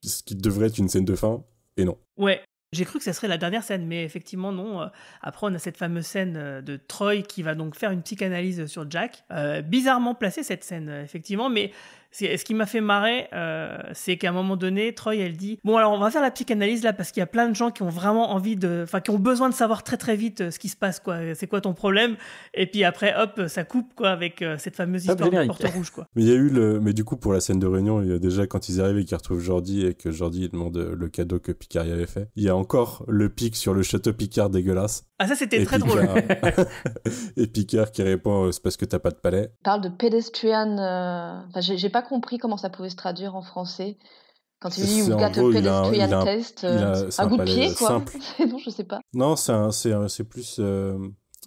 Ce qui devrait être une scène de fin, et non. Ouais, j'ai cru que ça serait la dernière scène, mais effectivement non. Après, on a cette fameuse scène de Troy qui va donc faire une psychanalyse sur Jack. Bizarrement placée cette scène, effectivement, mais ce qui m'a fait marrer, c'est qu'à un moment donné, Troy, elle dit « Bon, alors on va faire la psychanalyse là, parce qu'il y a plein de gens qui ont vraiment envie qui ont besoin de savoir très très vite ce qui se passe, quoi. C'est quoi ton problème ?» Et puis après, hop, ça coupe, quoi, avec cette fameuse histoire de porte rouge, quoi. Mais il y a eu mais du coup, pour la scène de réunion, il y a déjà quand ils arrivent et qu'ils retrouvent Geordi et que Geordi demande le cadeau que Picard y avait fait, il y a encore le pic sur le château Picard dégueulasse. Ah, ça, c'était et très Picard... drôle. Et Picard qui répond c'est parce que t'as pas de palais. Il parle de pedestrian. Enfin, j'ai pas compris comment ça pouvait se traduire en français. Quand il dit C'est You've en got gros, a pedestrian taste, c'est un goût de palais pied, quoi. simple. Non, je sais pas. Non, c'est plus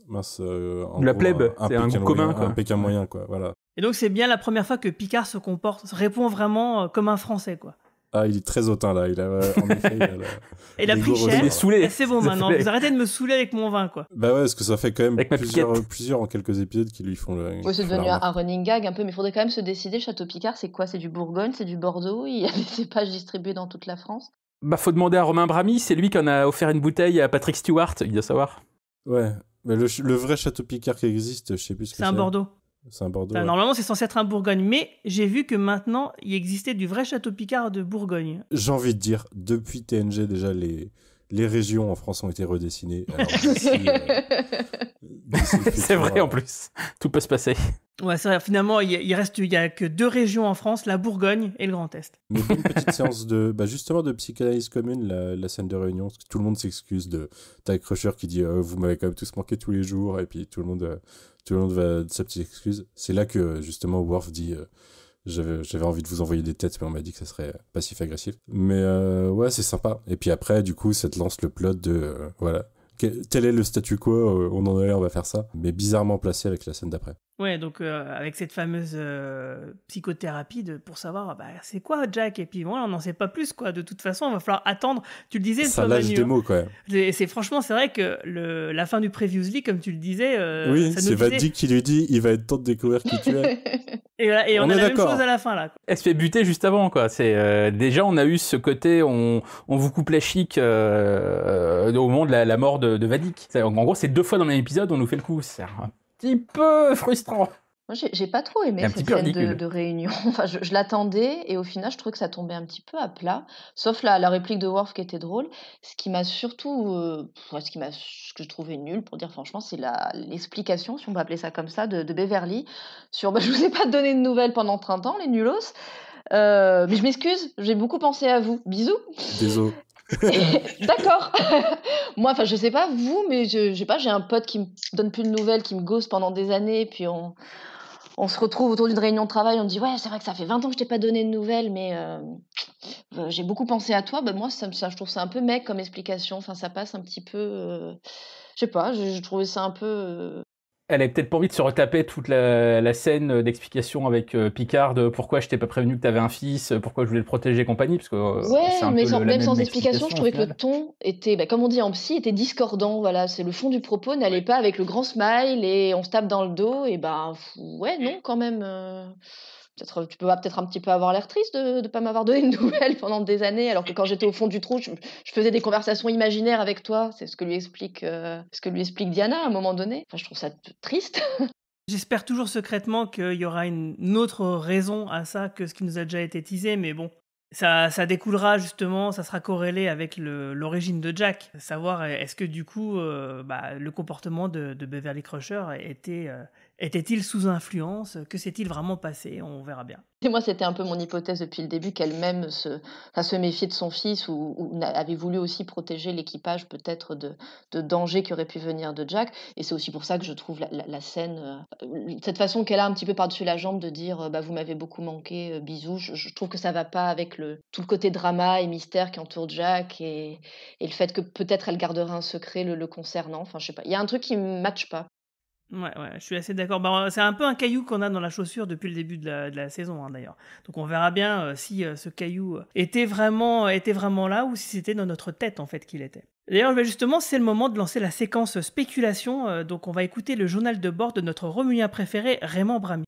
mince. En La gros, plèbe, c'est un goût commun, quoi. Un Pékin moyen, quoi. Voilà. Et donc, c'est bien la première fois que Picard répond vraiment comme un Français, quoi. Ah, il est très hautain là. Il a en effet. Il a pris cher. Il est saoulé. Et c'est bon maintenant. Vous arrêtez de me saouler avec mon vin, quoi. Bah ouais, parce que ça fait quand même Avec ma plusieurs en quelques épisodes qui lui font le. Oui, c'est devenu un running gag un peu, mais il faudrait quand même se décider. Château Picard, c'est quoi? C'est du Bourgogne, c'est du Bordeaux? Il y a des cépages distribués dans toute la France. Bah, faut demander à Romain Bramy, c'est lui qui en a offert une bouteille à Patrick Stewart, il doit savoir. Ouais, mais le vrai Château Picard qui existe, je sais plus ce que c'est. C'est un Bordeaux. C'est un Bordeaux. Enfin, ouais. Normalement, c'est censé être un Bourgogne, mais j'ai vu que maintenant, il existait du vrai Château Picard de Bourgogne. J'ai envie de dire, depuis TNG, déjà, les régions en France ont été redessinées. Alors, C'est vrai en plus, tout peut se passer. Ouais, c'est vrai. Finalement, il y a que 2 régions en France, la Bourgogne et le Grand Est. Mais une petite séance justement de psychanalyse commune, la scène de réunion, parce que tout le monde s'excuse de Ty Crusher qui dit vous m'avez quand même tous manqué tous les jours, et puis tout le monde va de sa petite excuse. C'est là que justement Worf dit j'avais envie de vous envoyer des têtes, mais on m'a dit que ça serait passif-agressif. Mais ouais, c'est sympa. Et puis après, du coup, ça te lance le plot de voilà. Tel est le statu quo, on en est là, on va faire ça. Mais bizarrement placé avec la scène d'après. Ouais, donc avec cette fameuse psychothérapie pour savoir c'est quoi Jack, et puis voilà, on n'en sait pas plus, quoi. De toute façon, il va falloir attendre. Tu le disais, ça lâche des mots, quoi. Franchement, c'est vrai que la fin du Previously, comme tu le disais, oui, ça c'est Vadik qui lui dit il va être temps de découvrir qui tu es. Et, voilà, et on a la même chose à la fin, là. Elle se fait buter juste avant, quoi. C'est déjà, on a eu ce côté, on vous coupe la chic au moment de la mort de Vadik. En gros, c'est 2 fois dans le même épisode, on nous fait le coup. C'est un petit peu frustrant. Moi, j'ai pas trop aimé cette scène de réunion. Enfin, je l'attendais et au final, je trouvais que ça tombait un petit peu à plat. Sauf la réplique de Worf qui était drôle. Ce qui m'a surtout, ce que je trouvais nul, pour dire franchement, c'est l'explication, si on peut appeler ça comme ça, de Beverly sur je vous ai pas donné de nouvelles pendant 30 ans, les nulos. Mais je m'excuse, j'ai beaucoup pensé à vous. Bisous. Désolé. D'accord. Moi, enfin, je sais pas vous, mais je sais pas, j'ai un pote qui me donne plus de nouvelles, qui me ghost pendant des années, puis on se retrouve autour d'une réunion de travail, on dit ouais, c'est vrai que ça fait 20 ans que je t'ai pas donné de nouvelles, mais j'ai beaucoup pensé à toi. Moi, je trouve ça un peu mec comme explication. Enfin, ça passe un petit peu. Je sais pas, je trouvais ça un peu. Elle avait peut-être pas envie de se retaper toute la scène d'explication avec Picard de pourquoi je t'ai pas prévenu que t'avais un fils, pourquoi je voulais le protéger et compagnie, parce que ouais, mais même sans explication, je trouvais que le ton était, comme on dit en psy, était discordant. Voilà, c'est le fond du propos n'allait pas avec le grand smile et on se tape dans le dos et ouais, non, quand même. Tu peux peut-être un petit peu avoir l'air triste de ne pas m'avoir donné de nouvelles pendant des années, alors que quand j'étais au fond du trou, je faisais des conversations imaginaires avec toi. C'est ce que lui explique Diana à un moment donné. Enfin, je trouve ça triste. J'espère toujours secrètement qu'il y aura une autre raison à ça que ce qui nous a déjà été teasé, mais bon. Ça découlera justement, ça sera corrélé avec l'origine de Jack. Savoir est-ce que du coup, le comportement de Beverly Crusher était-il sous influence? Que s'est-il vraiment passé? On verra bien. Et moi, c'était un peu mon hypothèse depuis le début, qu'elle-même se méfiait de son fils ou avait voulu aussi protéger l'équipage peut-être de dangers qui auraient pu venir de Jack. Et c'est aussi pour ça que je trouve la scène, cette façon qu'elle a un petit peu par-dessus la jambe de dire vous m'avez beaucoup manqué, bisous. Je trouve que ça va pas avec tout le côté drama et mystère qui entoure Jack et le fait que peut-être elle gardera un secret le concernant. Enfin, je sais pas. Il y a un truc qui ne matche pas. Ouais, je suis assez d'accord. Bah, c'est un peu un caillou qu'on a dans la chaussure depuis le début de la saison, hein, d'ailleurs. Donc on verra bien si ce caillou était vraiment là ou si c'était dans notre tête en fait qu'il était. D'ailleurs, justement, c'est le moment de lancer la séquence spéculation. Donc on va écouter le journal de bord de notre Romulien préféré, Raymond Bramy.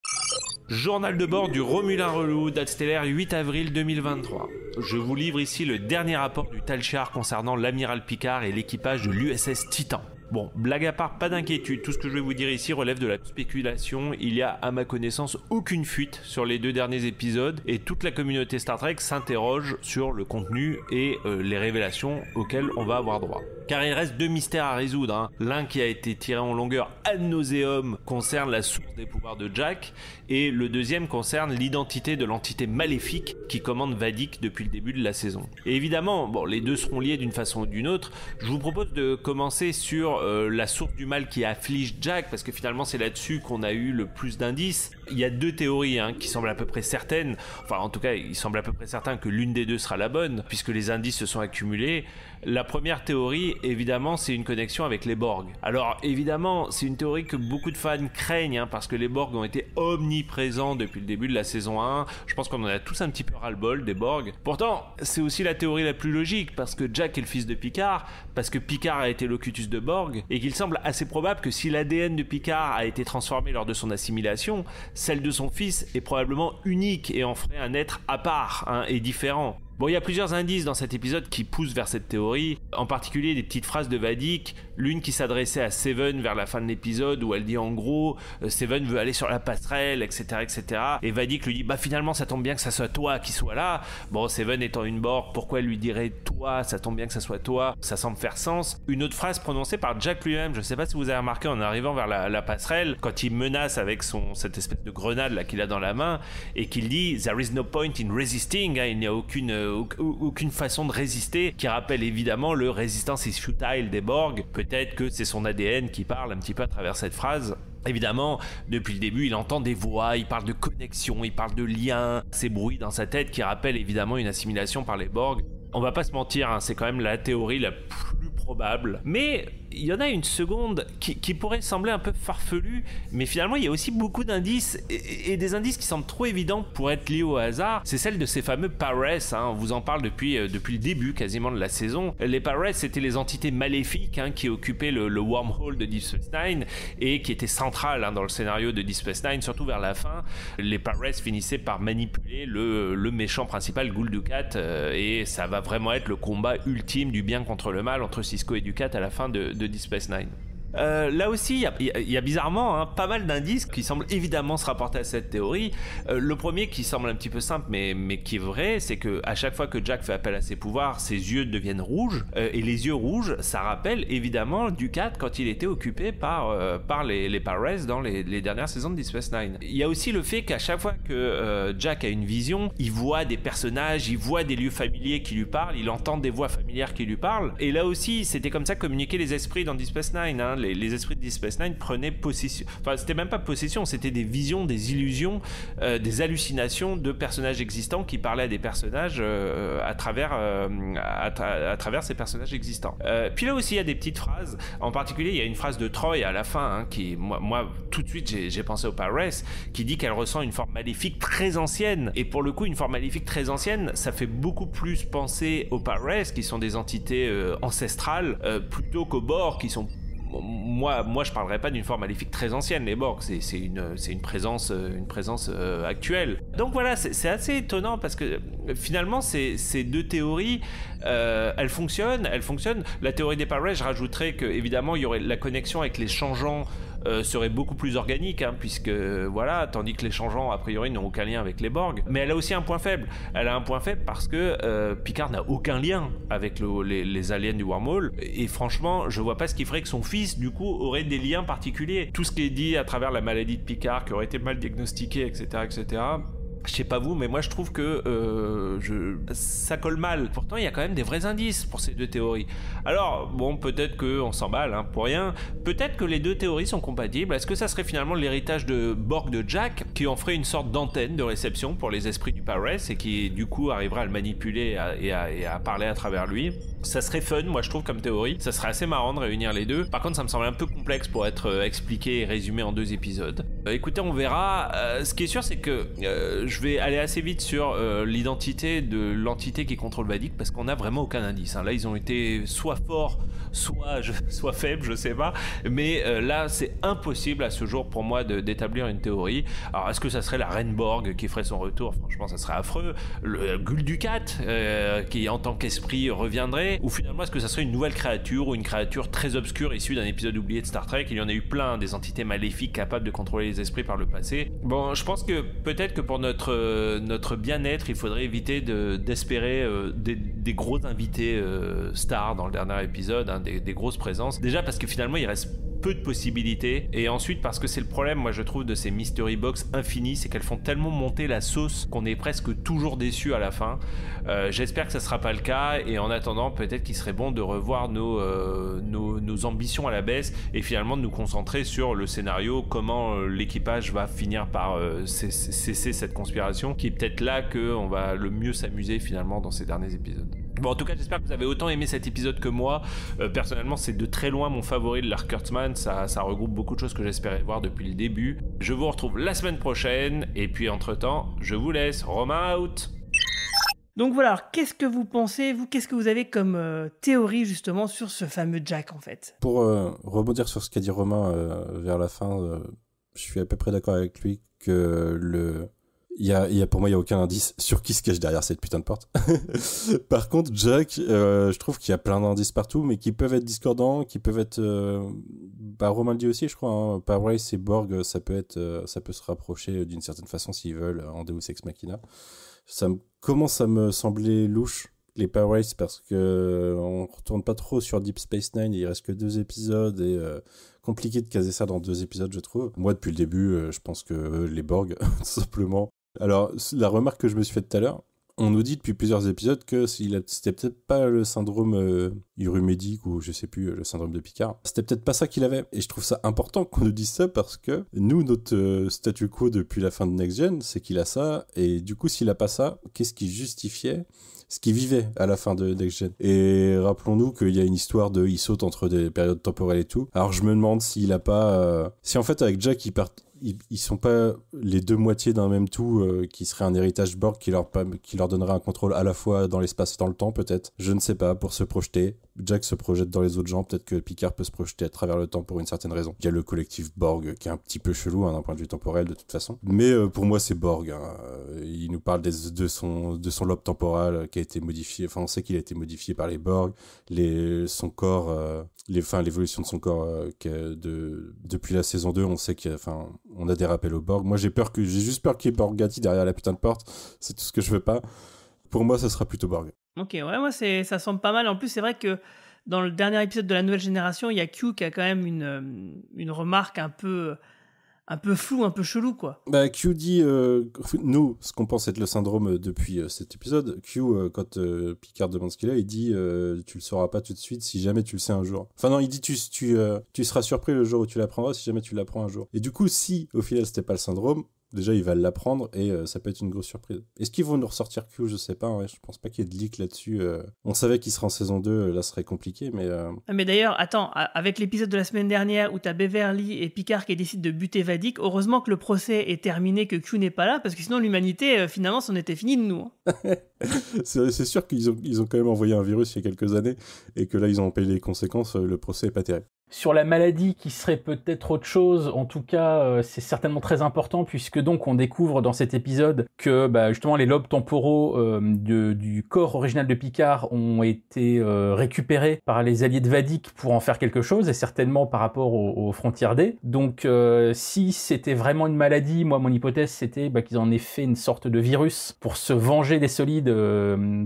Journal de bord du Romulin relou, date stellaire 8 avril 2023. Je vous livre ici le dernier rapport du Tal Shiar concernant l'amiral Picard et l'équipage de l'USS Titan. Bon, blague à part, pas d'inquiétude, tout ce que je vais vous dire ici relève de la spéculation, il y a à ma connaissance aucune fuite sur les 2 derniers épisodes et toute la communauté Star Trek s'interroge sur le contenu et les révélations auxquelles on va avoir droit. Car il reste 2 mystères à résoudre, hein. L'un qui a été tiré en longueur ad nauseum concerne la source des pouvoirs de Jack et le deuxième concerne l'identité de l'entité maléfique qui commande Vadik depuis le début de la saison. Et évidemment, bon, les deux seront liés d'une façon ou d'une autre, je vous propose de commencer sur la source du mal qui afflige Jack, parce que finalement c'est là-dessus qu'on a eu le plus d'indices. Il y a 2 théories qui semblent à peu près certaines, enfin en tout cas il semble à peu près certain que l'une des 2 sera la bonne, puisque les indices se sont accumulés. La première théorie, évidemment, c'est une connexion avec les Borg. Alors évidemment, c'est une théorie que beaucoup de fans craignent, parce que les Borg ont été omniprésents depuis le début de la saison 1. Je pense qu'on en a tous un petit peu ras-le-bol des Borg. Pourtant, c'est aussi la théorie la plus logique, parce que Jack est le fils de Picard, parce que Picard a été locutus de Borg, et qu'il semble assez probable que si l'ADN de Picard a été transformé lors de son assimilation, celle de son fils est probablement unique et en ferait un être à part et différent. Bon, il y a plusieurs indices dans cet épisode qui poussent vers cette théorie, en particulier des petites phrases de Vadik, l'une qui s'adressait à Seven vers la fin de l'épisode où elle dit en gros Seven veut aller sur la passerelle, etc. Et Vadik lui dit bah finalement ça tombe bien que ça soit toi qui soit là. Bon, Seven étant une Borg, pourquoi elle lui dirait toi, ça tombe bien que ça soit toi, ça semble faire sens. Une autre phrase prononcée par Jack lui-même, je sais pas si vous avez remarqué en arrivant vers la passerelle, quand il menace avec cette espèce de grenade là qu'il a dans la main et qu'il dit there is no point in resisting, il n'y a aucune façon de résister, qui rappelle évidemment le resistance is futile des Borg. Peut-être que c'est son ADN qui parle un petit peu à travers cette phrase. Évidemment, depuis le début, il entend des voix, il parle de connexion, il parle de liens, ces bruits dans sa tête qui rappellent évidemment une assimilation par les Borg. On va pas se mentir, c'est quand même la théorie la plus probable. Mais il y en a une seconde qui pourrait sembler un peu farfelue, mais finalement il y a aussi beaucoup d'indices, et des indices qui semblent trop évidents pour être liés au hasard. C'est celle de ces fameux Pares, on vous en parle depuis le début quasiment de la saison. Les Pares, c'était les entités maléfiques qui occupaient le wormhole de Deep Space Nine, et qui étaient centrales dans le scénario de Deep Space Nine, surtout vers la fin. Les Pares finissaient par manipuler le méchant principal, Gul Dukat, et ça va vraiment être le combat ultime du bien contre le mal entre Sisko et Dukat à la fin de Deep Space Nine. Là aussi, il y a bizarrement pas mal d'indices qui semblent évidemment se rapporter à cette théorie. Le premier qui semble un petit peu simple mais qui est vrai, c'est que à chaque fois que Jack fait appel à ses pouvoirs, ses yeux deviennent rouges, et les yeux rouges, ça rappelle évidemment Dukat quand il était occupé par les Pares dans les dernières saisons de Deep Space Nine. Il y a aussi le fait qu'à chaque fois que Jack a une vision, il voit des personnages, il voit des lieux familiers qui lui parlent, il entend des voix familières qui lui parlent, et là aussi c'était comme ça que communiquaient les esprits dans Deep Space Nine. Les esprits de Deep Space Nine prenaient possession, enfin c'était même pas possession, c'était des visions, des illusions, des hallucinations de personnages existants qui parlaient à des personnages à travers ces personnages existants. Puis là aussi il y a des petites phrases, en particulier il y a une phrase de Troy à la fin qui moi tout de suite j'ai pensé au Pares, qui dit qu'elle ressent une forme maléfique très ancienne, et pour le coup une forme maléfique très ancienne ça fait beaucoup plus penser aux Pares qui sont des entités ancestrales plutôt qu'aux Borg qui sont moi je parlerais pas d'une forme maléfique très ancienne. Les Borg c'est une présence actuelle. Donc voilà, c'est assez étonnant parce que finalement ces deux théories elles fonctionnent. La théorie des Pares, je rajouterais que évidemment il y aurait la connexion avec les changeants serait beaucoup plus organique, puisque voilà, tandis que les changeants a priori n'ont aucun lien avec les Borg. Mais elle a aussi un point faible. Elle a un point faible parce que Picard n'a aucun lien avec les aliens du wormhole, et franchement je vois pas ce qui ferait que son fils du coup aurait des liens particuliers. Tout ce qui est dit à travers la maladie de Picard qui aurait été mal diagnostiquée, etc., Je sais pas vous, mais moi je trouve que ça colle mal. Pourtant, il y a quand même des vrais indices pour ces deux théories. Alors, bon, peut-être qu'on s'emballe pour rien. Peut-être que les deux théories sont compatibles. Est-ce que ça serait finalement l'héritage de Borg de Jack, qui en ferait une sorte d'antenne de réception pour les esprits du Pirates et qui, du coup, arriverait à le manipuler et à parler à travers lui? Ça serait fun, moi je trouve, comme théorie. Ça serait assez marrant de réunir les deux. Par contre, ça me semble un peu complexe pour être expliqué et résumé en 2 épisodes. Écoutez, on verra. Ce qui est sûr, c'est que je vais aller assez vite sur l'identité de l'entité qui contrôle Vadik, parce qu'on n'a vraiment aucun indice. Là, ils ont été soit forts, soit faibles, je sais pas. Mais là, c'est impossible à ce jour pour moi d'établir une théorie. Alors, est-ce que ça serait la Reine Borg qui ferait son retour? Franchement, ça serait affreux. Le Gul Dukat, qui en tant qu'esprit reviendrait. Ou finalement, est-ce que ça serait une nouvelle créature ou une créature très obscure issue d'un épisode oublié de Star Trek? Il y en a eu plein, des entités maléfiques capables de contrôler les esprits par le passé. Bon, je pense que peut-être que pour notre bien-être, il faudrait éviter d'espérer des gros invités stars dans le dernier épisode, des grosses présences. Déjà parce que finalement, il reste peu de possibilités, et ensuite parce que c'est le problème, moi je trouve, de ces mystery box infinies, c'est qu'elles font tellement monter la sauce qu'on est presque toujours déçu à la fin. J'espère que ça sera pas le cas, et en attendant, peut-être qu'il serait bon de revoir nos ambitions à la baisse et finalement de nous concentrer sur le scénario, comment l'équipage va finir par cesser cette conspiration, qui est peut-être là qu'on va le mieux s'amuser finalement dans ces derniers épisodes. Bon, en tout cas, j'espère que vous avez autant aimé cet épisode que moi. Personnellement, c'est de très loin mon favori de l'arc Kurtzman. Ça regroupe beaucoup de choses que j'espérais voir depuis le début. Je vous retrouve la semaine prochaine. Et puis, entre-temps, je vous laisse. Romain out. Donc voilà, alors qu'est-ce que vous pensez, vous, qu'est-ce que vous avez comme théorie justement sur ce fameux Jack en fait? Pour rebondir sur ce qu'a dit Romain vers la fin, je suis à peu près d'accord avec lui que pour moi, il n'y a aucun indice sur qui se cache derrière cette putain de porte. Par contre, Jack, je trouve qu'il y a plein d'indices partout, mais qui peuvent être discordants, qui peuvent être... Romain le dit aussi, je crois, Pirates et Borg, ça peut se rapprocher d'une certaine façon s'ils veulent, en Deus Ex Machina. Ça commence à me sembler louche, les Pirates, parce que on retourne pas trop sur Deep Space Nine, il reste que 2 épisodes, et compliqué de caser ça dans 2 épisodes, je trouve. Moi, depuis le début, je pense que les Borg, tout simplement... Alors, la remarque que je me suis faite tout à l'heure, on nous dit depuis plusieurs épisodes que c'était peut-être pas le syndrome Urumédic ou je sais plus, le syndrome de Picard. C'était peut-être pas ça qu'il avait. Et je trouve ça important qu'on nous dise ça parce que nous, notre statu quo depuis la fin de Next Gen, c'est qu'il a ça. Et du coup, s'il a pas ça, qu'est-ce qui justifiait ce qu'il vivait à la fin de Next Gen? Et rappelons-nous qu'il y a une histoire il saute entre des périodes temporelles et tout. Alors je me demande s'il a pas... Si en fait avec Jack, ils sont pas les deux moitiés d'un même tout qui serait un héritage Borg qui leur donnerait un contrôle à la fois dans l'espace et dans le temps, peut-être. Je ne sais pas, pour se projeter. Jack se projette dans les autres gens, peut-être que Picard peut se projeter à travers le temps pour une certaine raison. Il y a le collectif Borg qui est un petit peu chelou d'un point de vue temporel de toute façon. Mais pour moi c'est Borg. Il nous parle de son lobe temporal qui a été modifié. Enfin on sait qu'il a été modifié par les Borg. Son corps, l'évolution de son corps depuis la saison 2, on sait on a des rappels au Borg. Moi j'ai juste peur qu'il y ait Borgatti derrière la putain de porte. C'est tout ce que je veux pas. Pour moi ça sera plutôt Borg. Ok, ouais, moi ça semble pas mal. En plus, c'est vrai que dans le dernier épisode de la nouvelle génération, il y a Q qui a quand même une remarque un peu floue, un peu chelou, quoi. Q dit, nous, ce qu'on pense être le syndrome depuis cet épisode, Q, quand Picard demande ce qu'il a, il dit tu le sauras pas tout de suite si jamais tu le sais un jour. Enfin non, il dit tu seras surpris le jour où tu l'apprendras si jamais tu l'apprends un jour. Et du coup, si au final c'était pas le syndrome, déjà il va l'apprendre et ça peut être une grosse surprise. Est-ce qu'ils vont nous ressortir Q? Je sais pas, ouais, je pense pas qu'il y ait de leak là-dessus. On savait qu'il serait en saison 2, là ce serait compliqué, mais... Mais d'ailleurs, attends, avec l'épisode de la semaine dernière où t'as Beverly et Picard qui décident de buter Vadik, heureusement que le procès est terminé, que Q n'est pas là, parce que sinon l'humanité, finalement, c'en était fini de nous. Hein. C'est sûr qu'ils ont quand même envoyé un virus il y a quelques années, et que là ils ont payé les conséquences, le procès est pas terrible. Sur la maladie qui serait peut-être autre chose, en tout cas c'est certainement très important puisque donc on découvre dans cet épisode que justement les lobes temporaux du corps original de Picard ont été récupérés par les alliés de Vadik pour en faire quelque chose et certainement par rapport aux frontières D. Donc si c'était vraiment une maladie, moi mon hypothèse c'était qu'ils en aient fait une sorte de virus pour se venger des solides,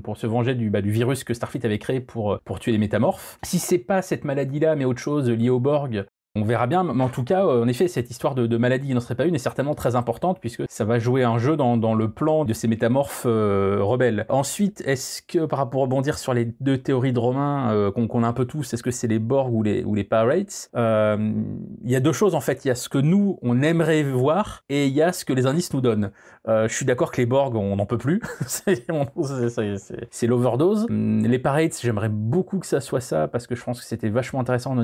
pour se venger du virus que Starfleet avait créé pour tuer les métamorphes. Si c'est pas cette maladie-là mais autre chose lié au Borg, On verra bien, mais en tout cas, en effet, cette histoire de maladie qui n'en serait pas une est certainement très importante, puisque ça va jouer un jeu dans le plan de ces métamorphes rebelles. Ensuite, est-ce que, par rapport à rebondir sur les deux théories de Romain qu'on a un peu tous, est-ce que c'est les Borg ou les Pirates? Il y a deux choses, en fait. Il y a ce que nous, on aimerait voir, et il y a ce que les indices nous donnent. Je suis d'accord que les Borg, on n'en peut plus. C'est l'overdose. Les Pirates, j'aimerais beaucoup que ça soit ça, parce que je pense que c'était vachement intéressant dans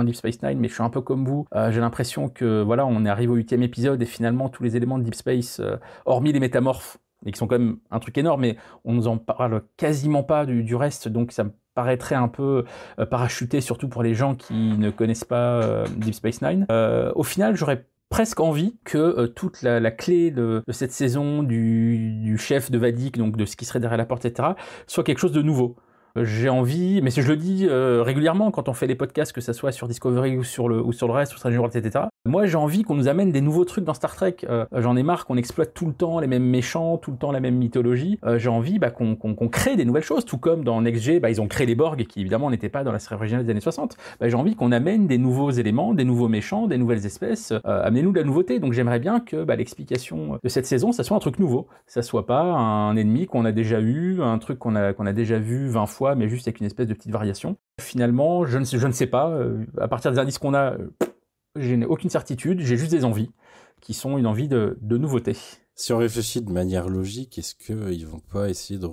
Deep Space Nine, mais je suis un peu comme vous, j'ai l'impression que voilà, on est arrivé au 8e épisode et finalement tous les éléments de Deep Space, hormis les métamorphes, et qui sont quand même un truc énorme, mais on nous en parle quasiment pas du reste, donc ça me paraîtrait un peu parachuté, surtout pour les gens qui ne connaissent pas Deep Space Nine. Au final, j'aurais presque envie que toute la clé de cette saison, du chef de Vadik, donc de ce qui serait derrière la porte, etc., soit quelque chose de nouveau. J'ai envie, mais je le dis régulièrement quand on fait les podcasts, que ça soit sur Discovery ou sur le reste, ou Strange World, etc. Moi, j'ai envie qu'on nous amène des nouveaux trucs dans Star Trek. J'en ai marre qu'on exploite tout le temps les mêmes méchants, tout le temps la même mythologie. J'ai envie qu'on crée des nouvelles choses, tout comme dans Next G, ils ont créé les Borg, qui évidemment n'étaient pas dans la série originale des années 60. J'ai envie qu'on amène des nouveaux éléments, des nouveaux méchants, des nouvelles espèces. Amenez-nous de la nouveauté. Donc j'aimerais bien que l'explication de cette saison, ça soit un truc nouveau. Ça soit pas un ennemi qu'on a déjà eu, un truc qu'on a déjà vu 20 fois, mais juste avec une espèce de petite variation. Finalement, je ne sais pas. À partir des indices qu'on a, je n'ai aucune certitude. J'ai juste des envies qui sont une envie de nouveauté. Si on réfléchit de manière logique, est-ce qu'ils vont pas essayer de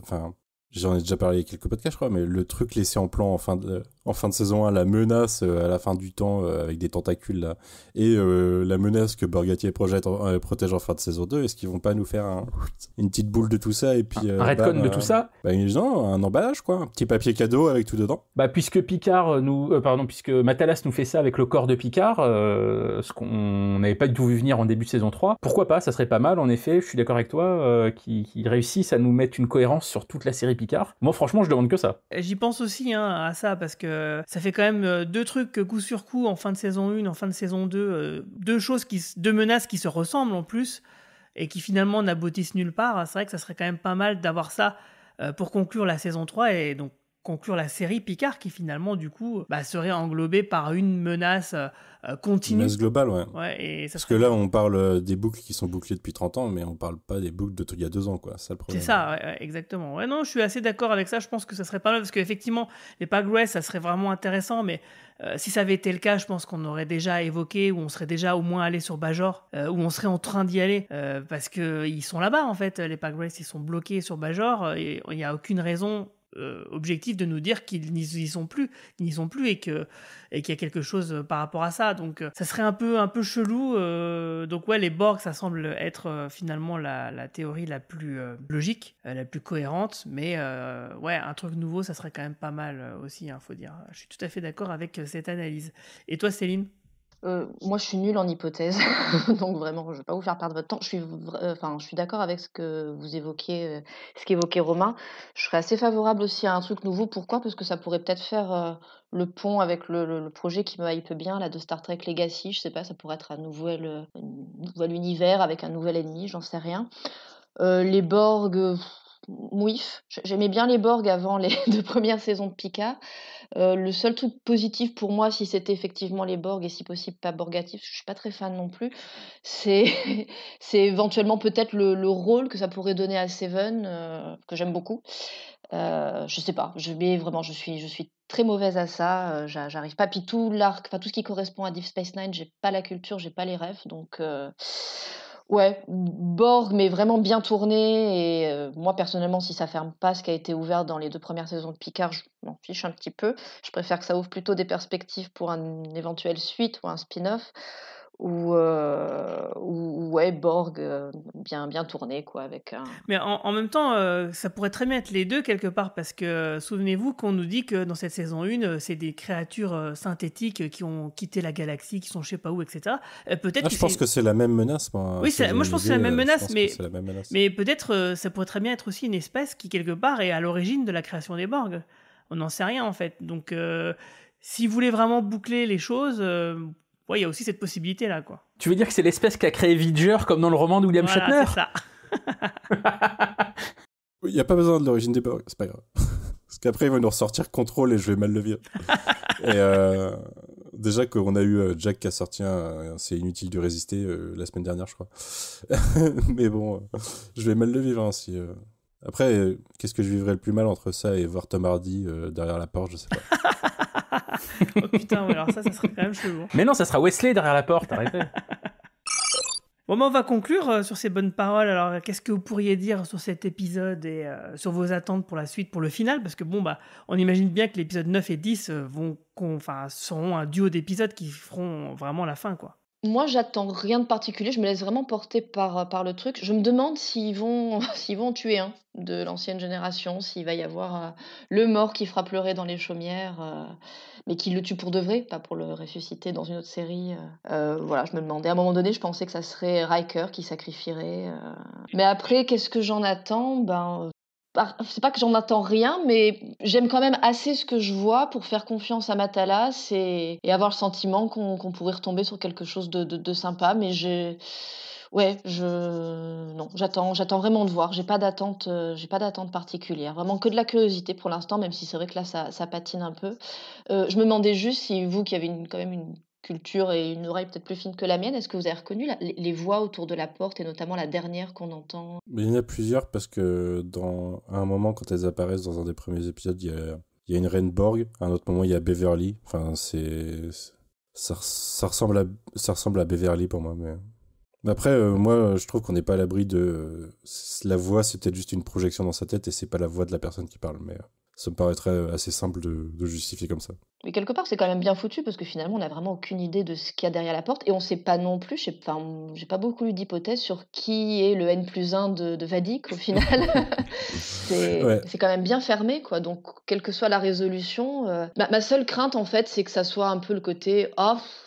Enfin, j'en ai déjà parlé quelques podcasts, je crois, mais le truc laissé en plan en fin de saison 1, la menace à la fin du temps avec des tentacules là, et la menace que Borgatier protège en fin de saison 2, est-ce qu'ils vont pas nous faire une petite boule de tout ça et puis un retcon de tout ça? Non, un emballage quoi, un petit papier cadeau avec tout dedans. Puisque puisque Matalas nous fait ça avec le corps de Picard, ce qu'on n'avait pas du tout vu venir en début de saison 3, pourquoi pas, ça serait pas mal en effet, je suis d'accord avec toi, qui réussissent à nous mettre une cohérence sur toute la série Picard. Moi franchement je demande que ça. J'y pense aussi à ça, parce que ça fait quand même deux trucs coup sur coup en fin de saison 1, en fin de saison 2, deux menaces qui se ressemblent en plus et qui finalement n'aboutissent nulle part. C'est vrai que ça serait quand même pas mal d'avoir ça pour conclure la saison 3 et donc conclure la série Picard, qui finalement du coup serait englobée par une menace continue. Une menace globale, ouais. Et ça parce que là on parle des boucles qui sont bouclées depuis 30 ans, mais on parle pas des boucles il y a 2 ans, quoi. C'est ça le problème. C'est ça, ouais, exactement. Ouais, non, je suis assez d'accord avec ça. Je pense que ça serait pas mal, parce qu'effectivement, les Pagres, ça serait vraiment intéressant, mais si ça avait été le cas, je pense qu'on aurait déjà évoqué, ou on serait déjà au moins allé sur Bajor, ou on serait en train d'y aller, parce qu'ils sont là-bas, en fait. Les Pagres, ils sont bloqués sur Bajor, et il n'y a aucune raison objectif de nous dire qu'ils n'y sont plus, et qu'il y a quelque chose par rapport à ça. Donc ça serait un peu chelou. Donc ouais, les Borg, ça semble être finalement la théorie la plus logique, la plus cohérente, mais ouais, un truc nouveau, ça serait quand même pas mal aussi, faut dire. Je suis tout à fait d'accord avec cette analyse. Et toi, Céline ? Moi, je suis nulle en hypothèse, donc vraiment, je ne vais pas vous faire perdre votre temps. Je suis d'accord avec ce que vous évoquiez, ce qu'évoquait Romain. Je serais assez favorable aussi à un truc nouveau. Pourquoi ? Parce que ça pourrait peut-être faire le pont avec le projet qui me hype bien, là, de Star Trek Legacy. Je sais pas, ça pourrait être un nouvel univers avec un nouvel ennemi, j'en sais rien. Les Borg, mouif. J'aimais bien les Borg avant les 2 premières saisons de Picard. Le seul truc positif pour moi, si c'était effectivement les Borg et si possible pas Borgatif, je suis pas très fan non plus, c'est éventuellement peut-être le rôle que ça pourrait donner à Seven, que j'aime beaucoup. Je sais pas, je suis très mauvaise à ça, j'arrive pas. Puis tout l'arc, enfin tout ce qui correspond à Deep Space Nine, j'ai pas la culture, j'ai pas les rêves, donc ouais, Borg, mais vraiment bien tourné. Et moi, personnellement, si ça ferme pas ce qui a été ouvert dans les 2 premières saisons de Picard, je m'en fiche un petit peu. Je préfère que ça ouvre plutôt des perspectives pour une éventuelle suite ou un spin-off. Ou ouais, Borg bien tourné, quoi, avec un... Mais en même temps, ça pourrait très bien être les deux quelque part, parce que souvenez-vous qu'on nous dit que dans cette saison 1, c'est des créatures synthétiques qui ont quitté la galaxie, qui sont je sais pas où, etc. Peut-être je pense que c'est la même menace, moi. Oui, moi je pense que c'est la même menace, mais peut-être ça pourrait très bien être aussi une espèce qui quelque part est à l'origine de la création des Borg. On n'en sait rien en fait. Donc si vous voulez vraiment boucler les choses... ouais, il y a aussi cette possibilité-là, quoi. Tu veux dire que c'est l'espèce qui a créé Vidger, comme dans le roman de William Shatner ? C'est ça. Il n'y a pas besoin de l'origine des Borg, c'est pas grave. Parce qu'après, ils vont nous ressortir Contrôle et je vais mal le vivre. Et Déjà qu'on a eu Jack qui a sorti C'est inutile de résister la semaine dernière, je crois. Mais bon, je vais mal le vivre. Hein, si, Après, qu'est-ce que je vivrais le plus mal entre ça et voir Tom Hardy derrière la porte, je sais pas. Oh putain, alors ça serait quand même chelou. Mais non, ça sera Wesley derrière la porte, arrêtez. Bon, on va conclure sur ces bonnes paroles. Alors, qu'est-ce que vous pourriez dire sur cet épisode et sur vos attentes pour la suite, pour le final? Parce que on imagine bien que l'épisode 9 et 10 seront un duo d'épisodes qui feront vraiment la fin, quoi. Moi, j'attends rien de particulier. Je me laisse vraiment porter par le truc. Je me demande s'ils vont en tuer un de l'ancienne génération, s'il va y avoir le mort qui fera pleurer dans les chaumières, mais qui le tue pour de vrai, pas pour le ressusciter dans une autre série. Voilà, je me demandais. À un moment donné, je pensais que ça serait Riker qui sacrifierait. Mais après, qu'est-ce que j'en attends? C'est pas que j'en attends rien, mais j'aime quand même assez ce que je vois pour faire confiance à Matalas et avoir le sentiment qu'on pourrait retomber sur quelque chose de sympa. Mais non, j'attends vraiment de voir. J'ai pas d'attente particulière. Vraiment que de la curiosité pour l'instant, même si c'est vrai que là, ça patine un peu. Je me demandais juste si vous, qui avez quand même une culture et une oreille peut-être plus fine que la mienne, est-ce que vous avez reconnu les voix autour de la porte et notamment la dernière qu'on entend? Mais il y en a plusieurs parce que à un moment, quand elles apparaissent dans un des premiers épisodes, il y a une reine Borg. À un autre moment, il y a Beverly. Enfin, ça ressemble à Beverly pour moi. Mais après, moi, je trouve qu'on n'est pas à l'abri de... La voix, c'est peut-être juste une projection dans sa tête et c'est pas la voix de la personne qui parle. Mais ça me paraîtrait assez simple de justifier comme ça. Mais quelque part, c'est quand même bien foutu parce que finalement, on n'a vraiment aucune idée de ce qu'il y a derrière la porte et on ne sait pas non plus. J'ai pas beaucoup lu d'hypothèses sur qui est le N+1 de Vadik au final. C'est quand même bien fermé, quoi. Donc, quelle que soit la résolution, ma seule crainte en fait, c'est que ça soit un peu le côté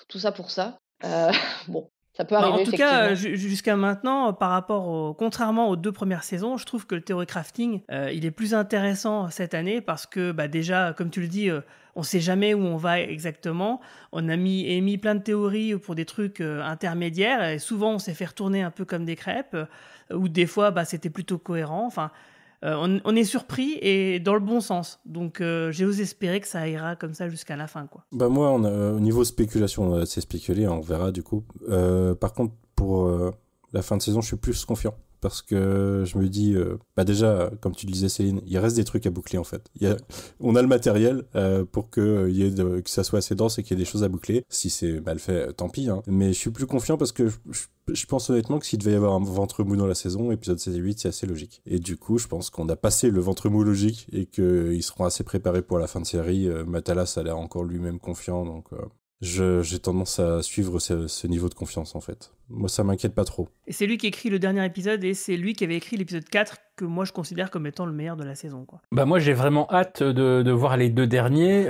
tout ça pour ça. Bon. Ça peut arriver, en tout cas, effectivement. jusqu'à maintenant, contrairement aux 2 premières saisons, je trouve que le theory crafting, il est plus intéressant cette année parce que déjà, comme tu le dis, on sait jamais où on va exactement. On a émis plein de théories pour des trucs intermédiaires et souvent on s'est fait retourner un peu comme des crêpes ou des fois c'était plutôt cohérent. Enfin, on est surpris et dans le bon sens. Donc j'ose espérer que ça ira comme ça jusqu'à la fin, quoi. Moi, au niveau spéculation, on a assez spéculé, on verra du coup. Par contre, pour la fin de saison, je suis plus confiant. Parce que je me dis, déjà, comme tu le disais Céline, il reste des trucs à boucler en fait. On a le matériel pour que ça soit assez dense et qu'il y ait des choses à boucler. Si c'est mal fait, tant pis. Hein. Mais je suis plus confiant parce que je pense honnêtement que s'il devait y avoir un ventre mou dans la saison, épisode 7 et 8, c'est assez logique. Et du coup, je pense qu'on a passé le ventre mou logique et qu'ils seront assez préparés pour la fin de série. Matalas a l'air encore lui-même confiant, donc... J'ai tendance à suivre ce niveau de confiance en fait. Moi ça m'inquiète pas trop. Et c'est lui qui écrit le dernier épisode et c'est lui qui avait écrit l'épisode 4 que moi je considère comme étant le meilleur de la saison, quoi. Moi j'ai vraiment hâte de voir les 2 derniers.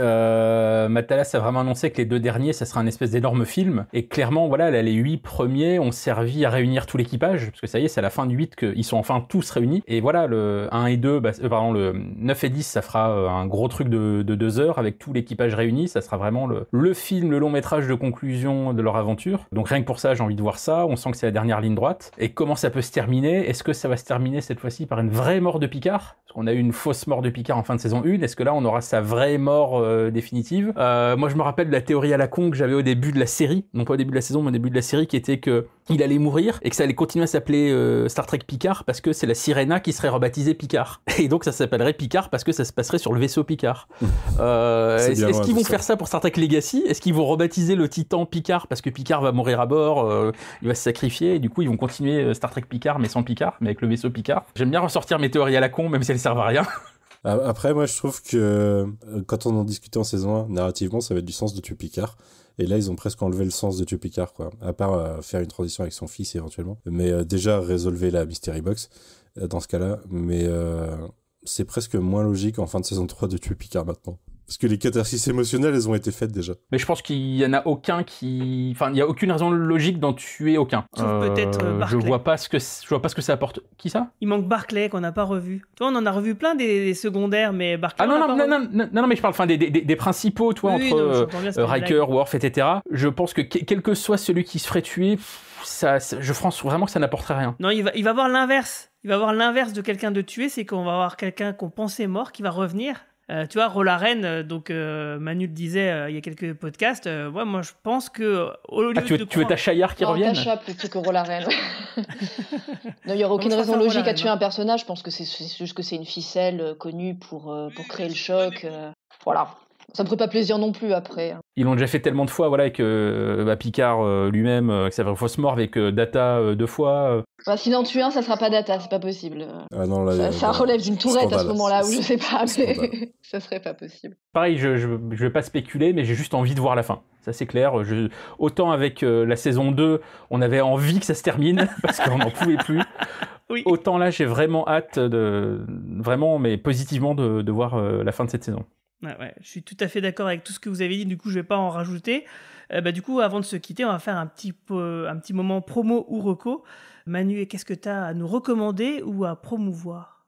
Matalas a vraiment annoncé que les 2 derniers ça sera un espèce d'énorme film et clairement voilà là, les 8 premiers ont servi à réunir tout l'équipage parce que ça y est c'est à la fin du 8 qu'ils sont enfin tous réunis et voilà le 1 et 2 le 9 et 10 ça fera un gros truc de 2 heures avec tout l'équipage réuni, ça sera vraiment le film, le long métrage de conclusion de leur aventure. Donc rien que pour ça j'ai envie de voir ça, on sent que c'est la dernière ligne droite. Et comment ça peut se terminer? Est-ce que ça va se terminer cette fois-ci par une vraie mort de Picard? Parce qu'on a eu une fausse mort de Picard en fin de saison 1, est-ce que là on aura sa vraie mort définitive? Moi je me rappelle de la théorie à la con que j'avais au début de la série, non pas au début de la saison mais au début de la série, qui était que il allait mourir et que ça allait continuer à s'appeler Star Trek Picard parce que c'est la Sirena qui serait rebaptisée Picard. Et donc ça s'appellerait Picard parce que ça se passerait sur le vaisseau Picard. Est-ce qu'ils vont faire ça pour Star Trek Legacy? Est-ce qu'ils vont rebaptiser le Titan Picard parce que Picard va mourir à bord, il va se sacrifier et du coup ils vont continuer Star Trek Picard mais sans Picard, mais avec le vaisseau Picard? J'aime bien ressortir mes théories à la con même si elles servent à rien. Après moi je trouve que quand on en discutait en saison 1, narrativement ça avait du sens de tuer Picard. Et là, ils ont presque enlevé le sens de tuer Picard, quoi. À part faire une transition avec son fils, éventuellement. Mais déjà, résolver la Mystery Box, dans ce cas-là. Mais c'est presque moins logique en fin de saison 3 de tuer Picard maintenant. Parce que les catharsis émotionnelles, elles ont été faites déjà. Mais je pense qu'il y en a aucun qui... Enfin, il n'y a aucune raison logique d'en tuer aucun. Sauf peut-être Barclay. Je vois pas ce que ça apporte. Qui ça? Il manque Barclay qu'on n'a pas revu. Toi, on en a revu plein des secondaires, mais Barclay. Non, mais je parle des principaux, toi, oui, entre Riker, Worf, etc. Je pense que quel que soit celui qui se ferait tuer, je pense vraiment que ça n'apporterait rien. Non, il va avoir l'inverse. Il va avoir l'inverse de quelqu'un de tué, c'est qu'on va avoir quelqu'un qu'on pensait mort qui va revenir Tu vois, Roll Arène, donc Manu le disait il y a quelques podcasts, moi je pense que au lieu tu veux ta Shayar qui revienne Tasha plutôt que Roll Arène. Non, il n'y aura aucune raison logique à tuer un personnage. Je pense que c'est juste que c'est une ficelle connue pour créer le choc. Voilà. Ça me ferait pas plaisir non plus après. Ils l'ont déjà fait tellement de fois, voilà, avec Picard lui-même, avec sa vraie fausse mort, avec Data 2 fois. S'il en tue un, ça sera pas Data, c'est pas possible. Ah non, là, Ça relève d'une tourette à ce moment-là, où je sais pas, mais Scandale. ça serait pas possible. Pareil, je vais pas spéculer, mais j'ai juste envie de voir la fin. Ça, c'est clair. Autant avec la saison 2, on avait envie que ça se termine, parce qu'on n'en pouvait plus. Oui. Autant là, j'ai vraiment hâte vraiment, mais positivement, de voir la fin de cette saison. Ouais, je suis tout à fait d'accord avec tout ce que vous avez dit, du coup je vais pas en rajouter. Du coup, avant de se quitter, on va faire un petit moment promo ou reco. Manu, qu'est-ce que tu as à nous recommander ou à promouvoir ?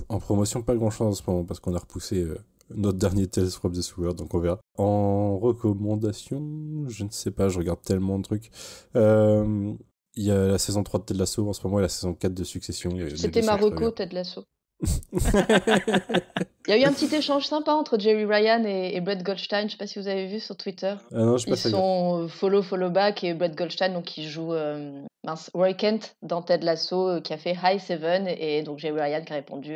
En promotion, pas grand-chose en ce moment, parce qu'on a repoussé notre dernier Tales from the Sewer, donc on verra. En recommandation, je ne sais pas, je regarde tellement de trucs. Il y a la saison 3 de Ted Lasso en ce moment et la saison 4 de Succession. C'était ma reco, Ted Lasso. Il y a eu un petit échange sympa entre Jerry Ryan et Brett Goldstein, je sais pas si vous avez vu sur Twitter. Ah non, je sais pas. Ils sont follow back, et Brett Goldstein donc qui joue Roy Kent dans Ted Lasso qui a fait Hi Seven, et donc Jerry Ryan qui a répondu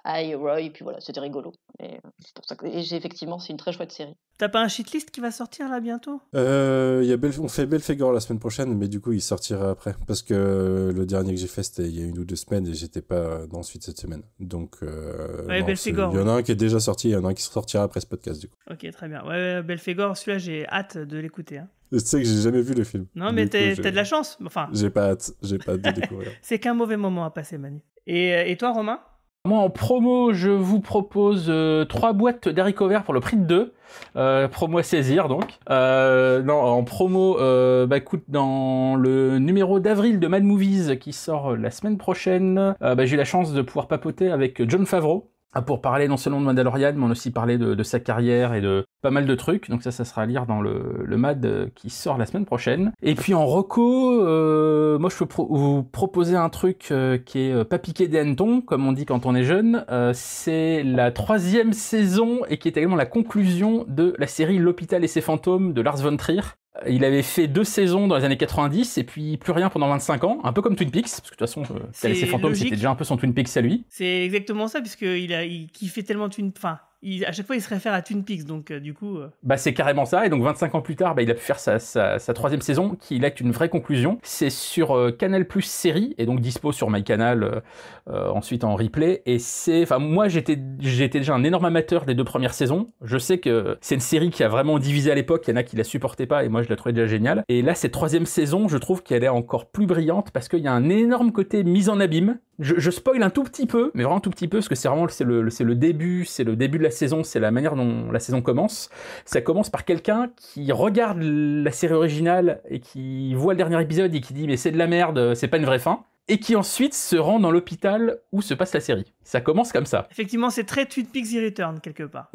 Hi Roy, et puis voilà, c'était rigolo. Et c'est pour ça que effectivement c'est une très chouette série. T'as pas un shitlist qui va sortir là bientôt ? On fait Belphégor la semaine prochaine, mais du coup il sortira après, parce que le dernier que j'ai fait c'était il y a 1 ou 2 semaines et j'étais pas dans Suite cette semaine. Donc ouais, Belphégor, il y en a un qui est déjà sorti, il y en a un qui sortira après ce podcast du coup. Ok, très bien. Ouais, Belphégor, celui-là j'ai hâte de l'écouter. Hein. Tu sais que j'ai jamais vu le film. Non, mais t'as de la chance. Enfin, j'ai pas hâte de découvrir. C'est qu'un mauvais moment à passer, Manu. Et toi, Romain ? Moi, en promo, je vous propose 3 boîtes d'haricots verts pour le prix de 2. Promo à saisir, donc. Non, en promo, écoute, dans le numéro d'avril de Mad Movies qui sort la semaine prochaine, j'ai eu la chance de pouvoir papoter avec Jon Favreau pour parler non seulement de Mandalorian, mais aussi parler de sa carrière et de pas mal de trucs. Donc ça sera à lire dans le Mad qui sort la semaine prochaine. Et puis en reco, moi je peux vous proposer un truc qui est pas piqué des hannetons, comme on dit quand on est jeune. C'est la 3e saison et qui est également la conclusion de la série L'Hôpital et ses fantômes de Lars von Trier. Il avait fait 2 saisons dans les années 90 et puis plus rien pendant 25 ans, un peu comme Twin Peaks, parce que de toute façon, L'Hôpital et ses fantômes, c'était déjà un peu son Twin Peaks à lui. C'est exactement ça, puisqu'il kiffait tellement à chaque fois il se réfère à Twin Peaks, donc du coup... c'est carrément ça, et donc 25 ans plus tard, il a pu faire sa 3e saison, qui là est une vraie conclusion. C'est sur Canal Plus série, et donc dispo sur MyCanal, ensuite en replay, et moi j'étais déjà un énorme amateur des 2 premières saisons. Je sais que c'est une série qui a vraiment divisé à l'époque, il y en a qui la supportaient pas, et moi je la trouvais déjà géniale. Et là, cette 3e saison, je trouve qu'elle est encore plus brillante, parce qu'il y a un énorme côté mise en abîme. Je spoil un tout petit peu, mais vraiment un tout petit peu, parce que c'est le début de la saison, c'est la manière dont la saison commence. Ça commence par quelqu'un qui regarde la série originale et qui voit le dernier épisode et qui dit mais c'est de la merde, c'est pas une vraie fin. Et qui ensuite se rend dans l'hôpital où se passe la série. Ça commence comme ça. Effectivement, c'est très Twin Peaks The Return, quelque part.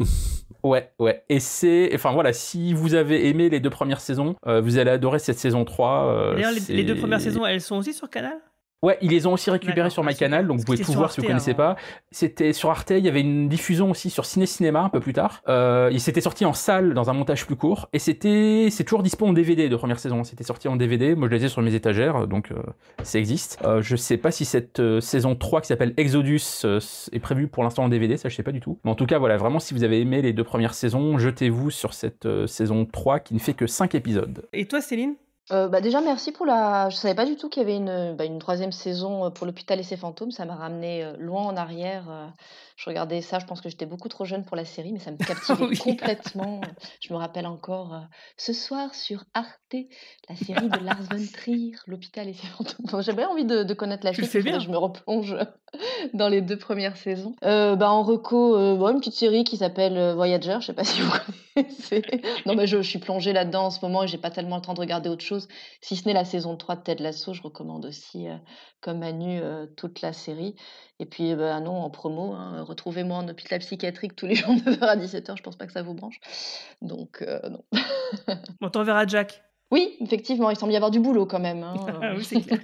Ouais. Et si vous avez aimé les 2 premières saisons, vous allez adorer cette saison 3. D'ailleurs, les 2 premières saisons, elles sont aussi sur Canal ? Ouais, ils les ont aussi récupérés sur MyCanal, donc vous pouvez tout voir si vous connaissez pas. C'était sur Arte, il y avait une diffusion aussi sur Ciné-Cinéma un peu plus tard. Il s'était sorti en salle dans un montage plus court, et c'est toujours dispo en DVD de première saison. C'était sorti en DVD, moi je les ai sur mes étagères, donc ça existe. Je sais pas si cette saison 3 qui s'appelle Exodus est prévue pour l'instant en DVD, ça je sais pas du tout. Mais en tout cas, voilà, vraiment si vous avez aimé les 2 premières saisons, jetez-vous sur cette saison 3 qui ne fait que 5 épisodes. Et toi, Céline ? Déjà merci pour je savais pas du tout qu'il y avait une 3e saison pour L'Hôpital et ses fantômes. Ça m'a ramené loin en arrière. Je regardais ça, je pense que j'étais beaucoup trop jeune pour la série, mais ça me captivait complètement. Je me rappelle encore ce soir sur Arte, la série de Lars von Trier, L'Hôpital et ses fantômes. Bon, j'avais envie de connaître la suite, je me replonge dans les 2 premières saisons. En reco, une petite série qui s'appelle Voyager, je sais pas si vous connaissez. Non mais je suis plongée là-dedans en ce moment et j'ai pas tellement le temps de regarder autre chose, si ce n'est la saison 3 de Ted Lasso. Je recommande aussi, comme Manu, toute la série. Et puis, non, en promo, retrouvez-moi en hôpital psychiatrique tous les jours de 9h à 17h. Je pense pas que ça vous branche. Donc, non. On t'enverra Jack. Oui, effectivement, il semble y avoir du boulot quand même. Oui, c'est clair.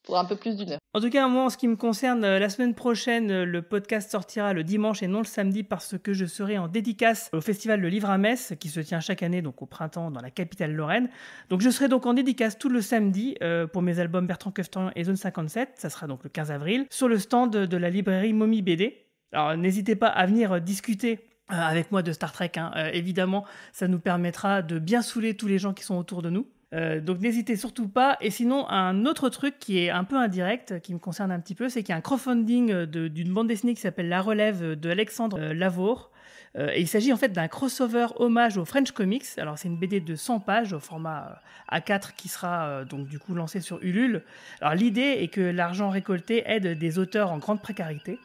pour un peu plus d'1 heure. En tout cas, moi, en ce qui me concerne, la semaine prochaine, le podcast sortira le dimanche et non le samedi parce que je serai en dédicace au Festival de Livre à Metz qui se tient chaque année donc au printemps dans la capitale lorraine. Donc je serai donc en dédicace tout le samedi pour mes albums Bertrand Coeftan et Zone 57, ça sera donc le 15 avril, sur le stand de la librairie Momie BD. Alors n'hésitez pas à venir discuter avec moi de Star Trek, hein. Évidemment, ça nous permettra de bien saouler tous les gens qui sont autour de nous. Donc n'hésitez surtout pas. Et sinon, un autre truc qui est un peu indirect, qui me concerne un petit peu, c'est qu'il y a un crowdfunding d'une bande dessinée qui s'appelle La Relève de Alexandre Lavour. Et il s'agit en fait d'un crossover hommage aux French Comics. Alors c'est une BD de 100 pages au format A4 qui sera donc du coup lancée sur Ulule. Alors l'idée est que l'argent récolté aide des auteurs en grande précarité.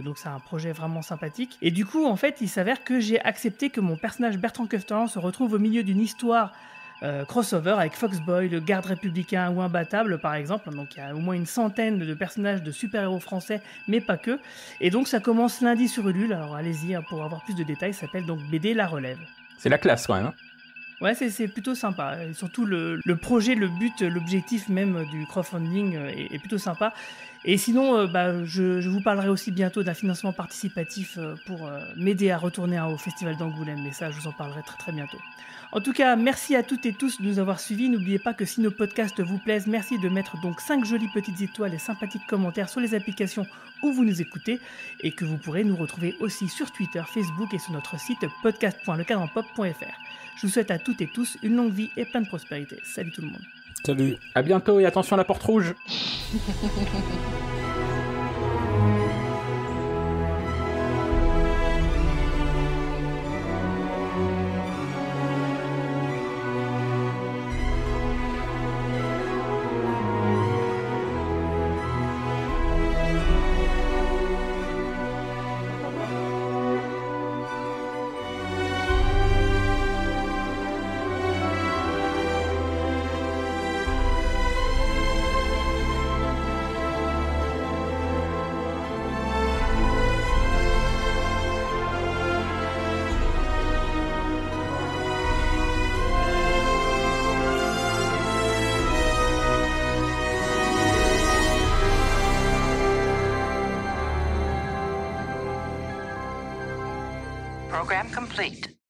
Donc c'est un projet vraiment sympathique. Et du coup, en fait, il s'avère que j'ai accepté que mon personnage Bertrand Coeftan se retrouve au milieu d'une histoire crossover avec Foxboy, le garde républicain ou imbattable par exemple. Donc il y a au moins une centaine de personnages de super-héros français, mais pas que. Et donc ça commence lundi sur Ulule, alors allez-y pour avoir plus de détails, ça s'appelle donc BD La Relève. C'est la classe quand même, hein. Ouais, c'est plutôt sympa. Et surtout le projet, le but, l'objectif même du crowdfunding est plutôt sympa. Et sinon, je vous parlerai aussi bientôt d'un financement participatif pour m'aider à retourner au Festival d'Angoulême. Mais ça, je vous en parlerai très très bientôt. En tout cas, merci à toutes et tous de nous avoir suivis. N'oubliez pas que si nos podcasts vous plaisent, merci de mettre donc 5 jolies petites étoiles et sympathiques commentaires sur les applications où vous nous écoutez. Et que vous pourrez nous retrouver aussi sur Twitter, Facebook et sur notre site podcast.lecadranpop.fr. Je vous souhaite à toutes et tous une longue vie et plein de prospérité. Salut tout le monde. Salut. À bientôt et attention à la porte rouge. Program complete.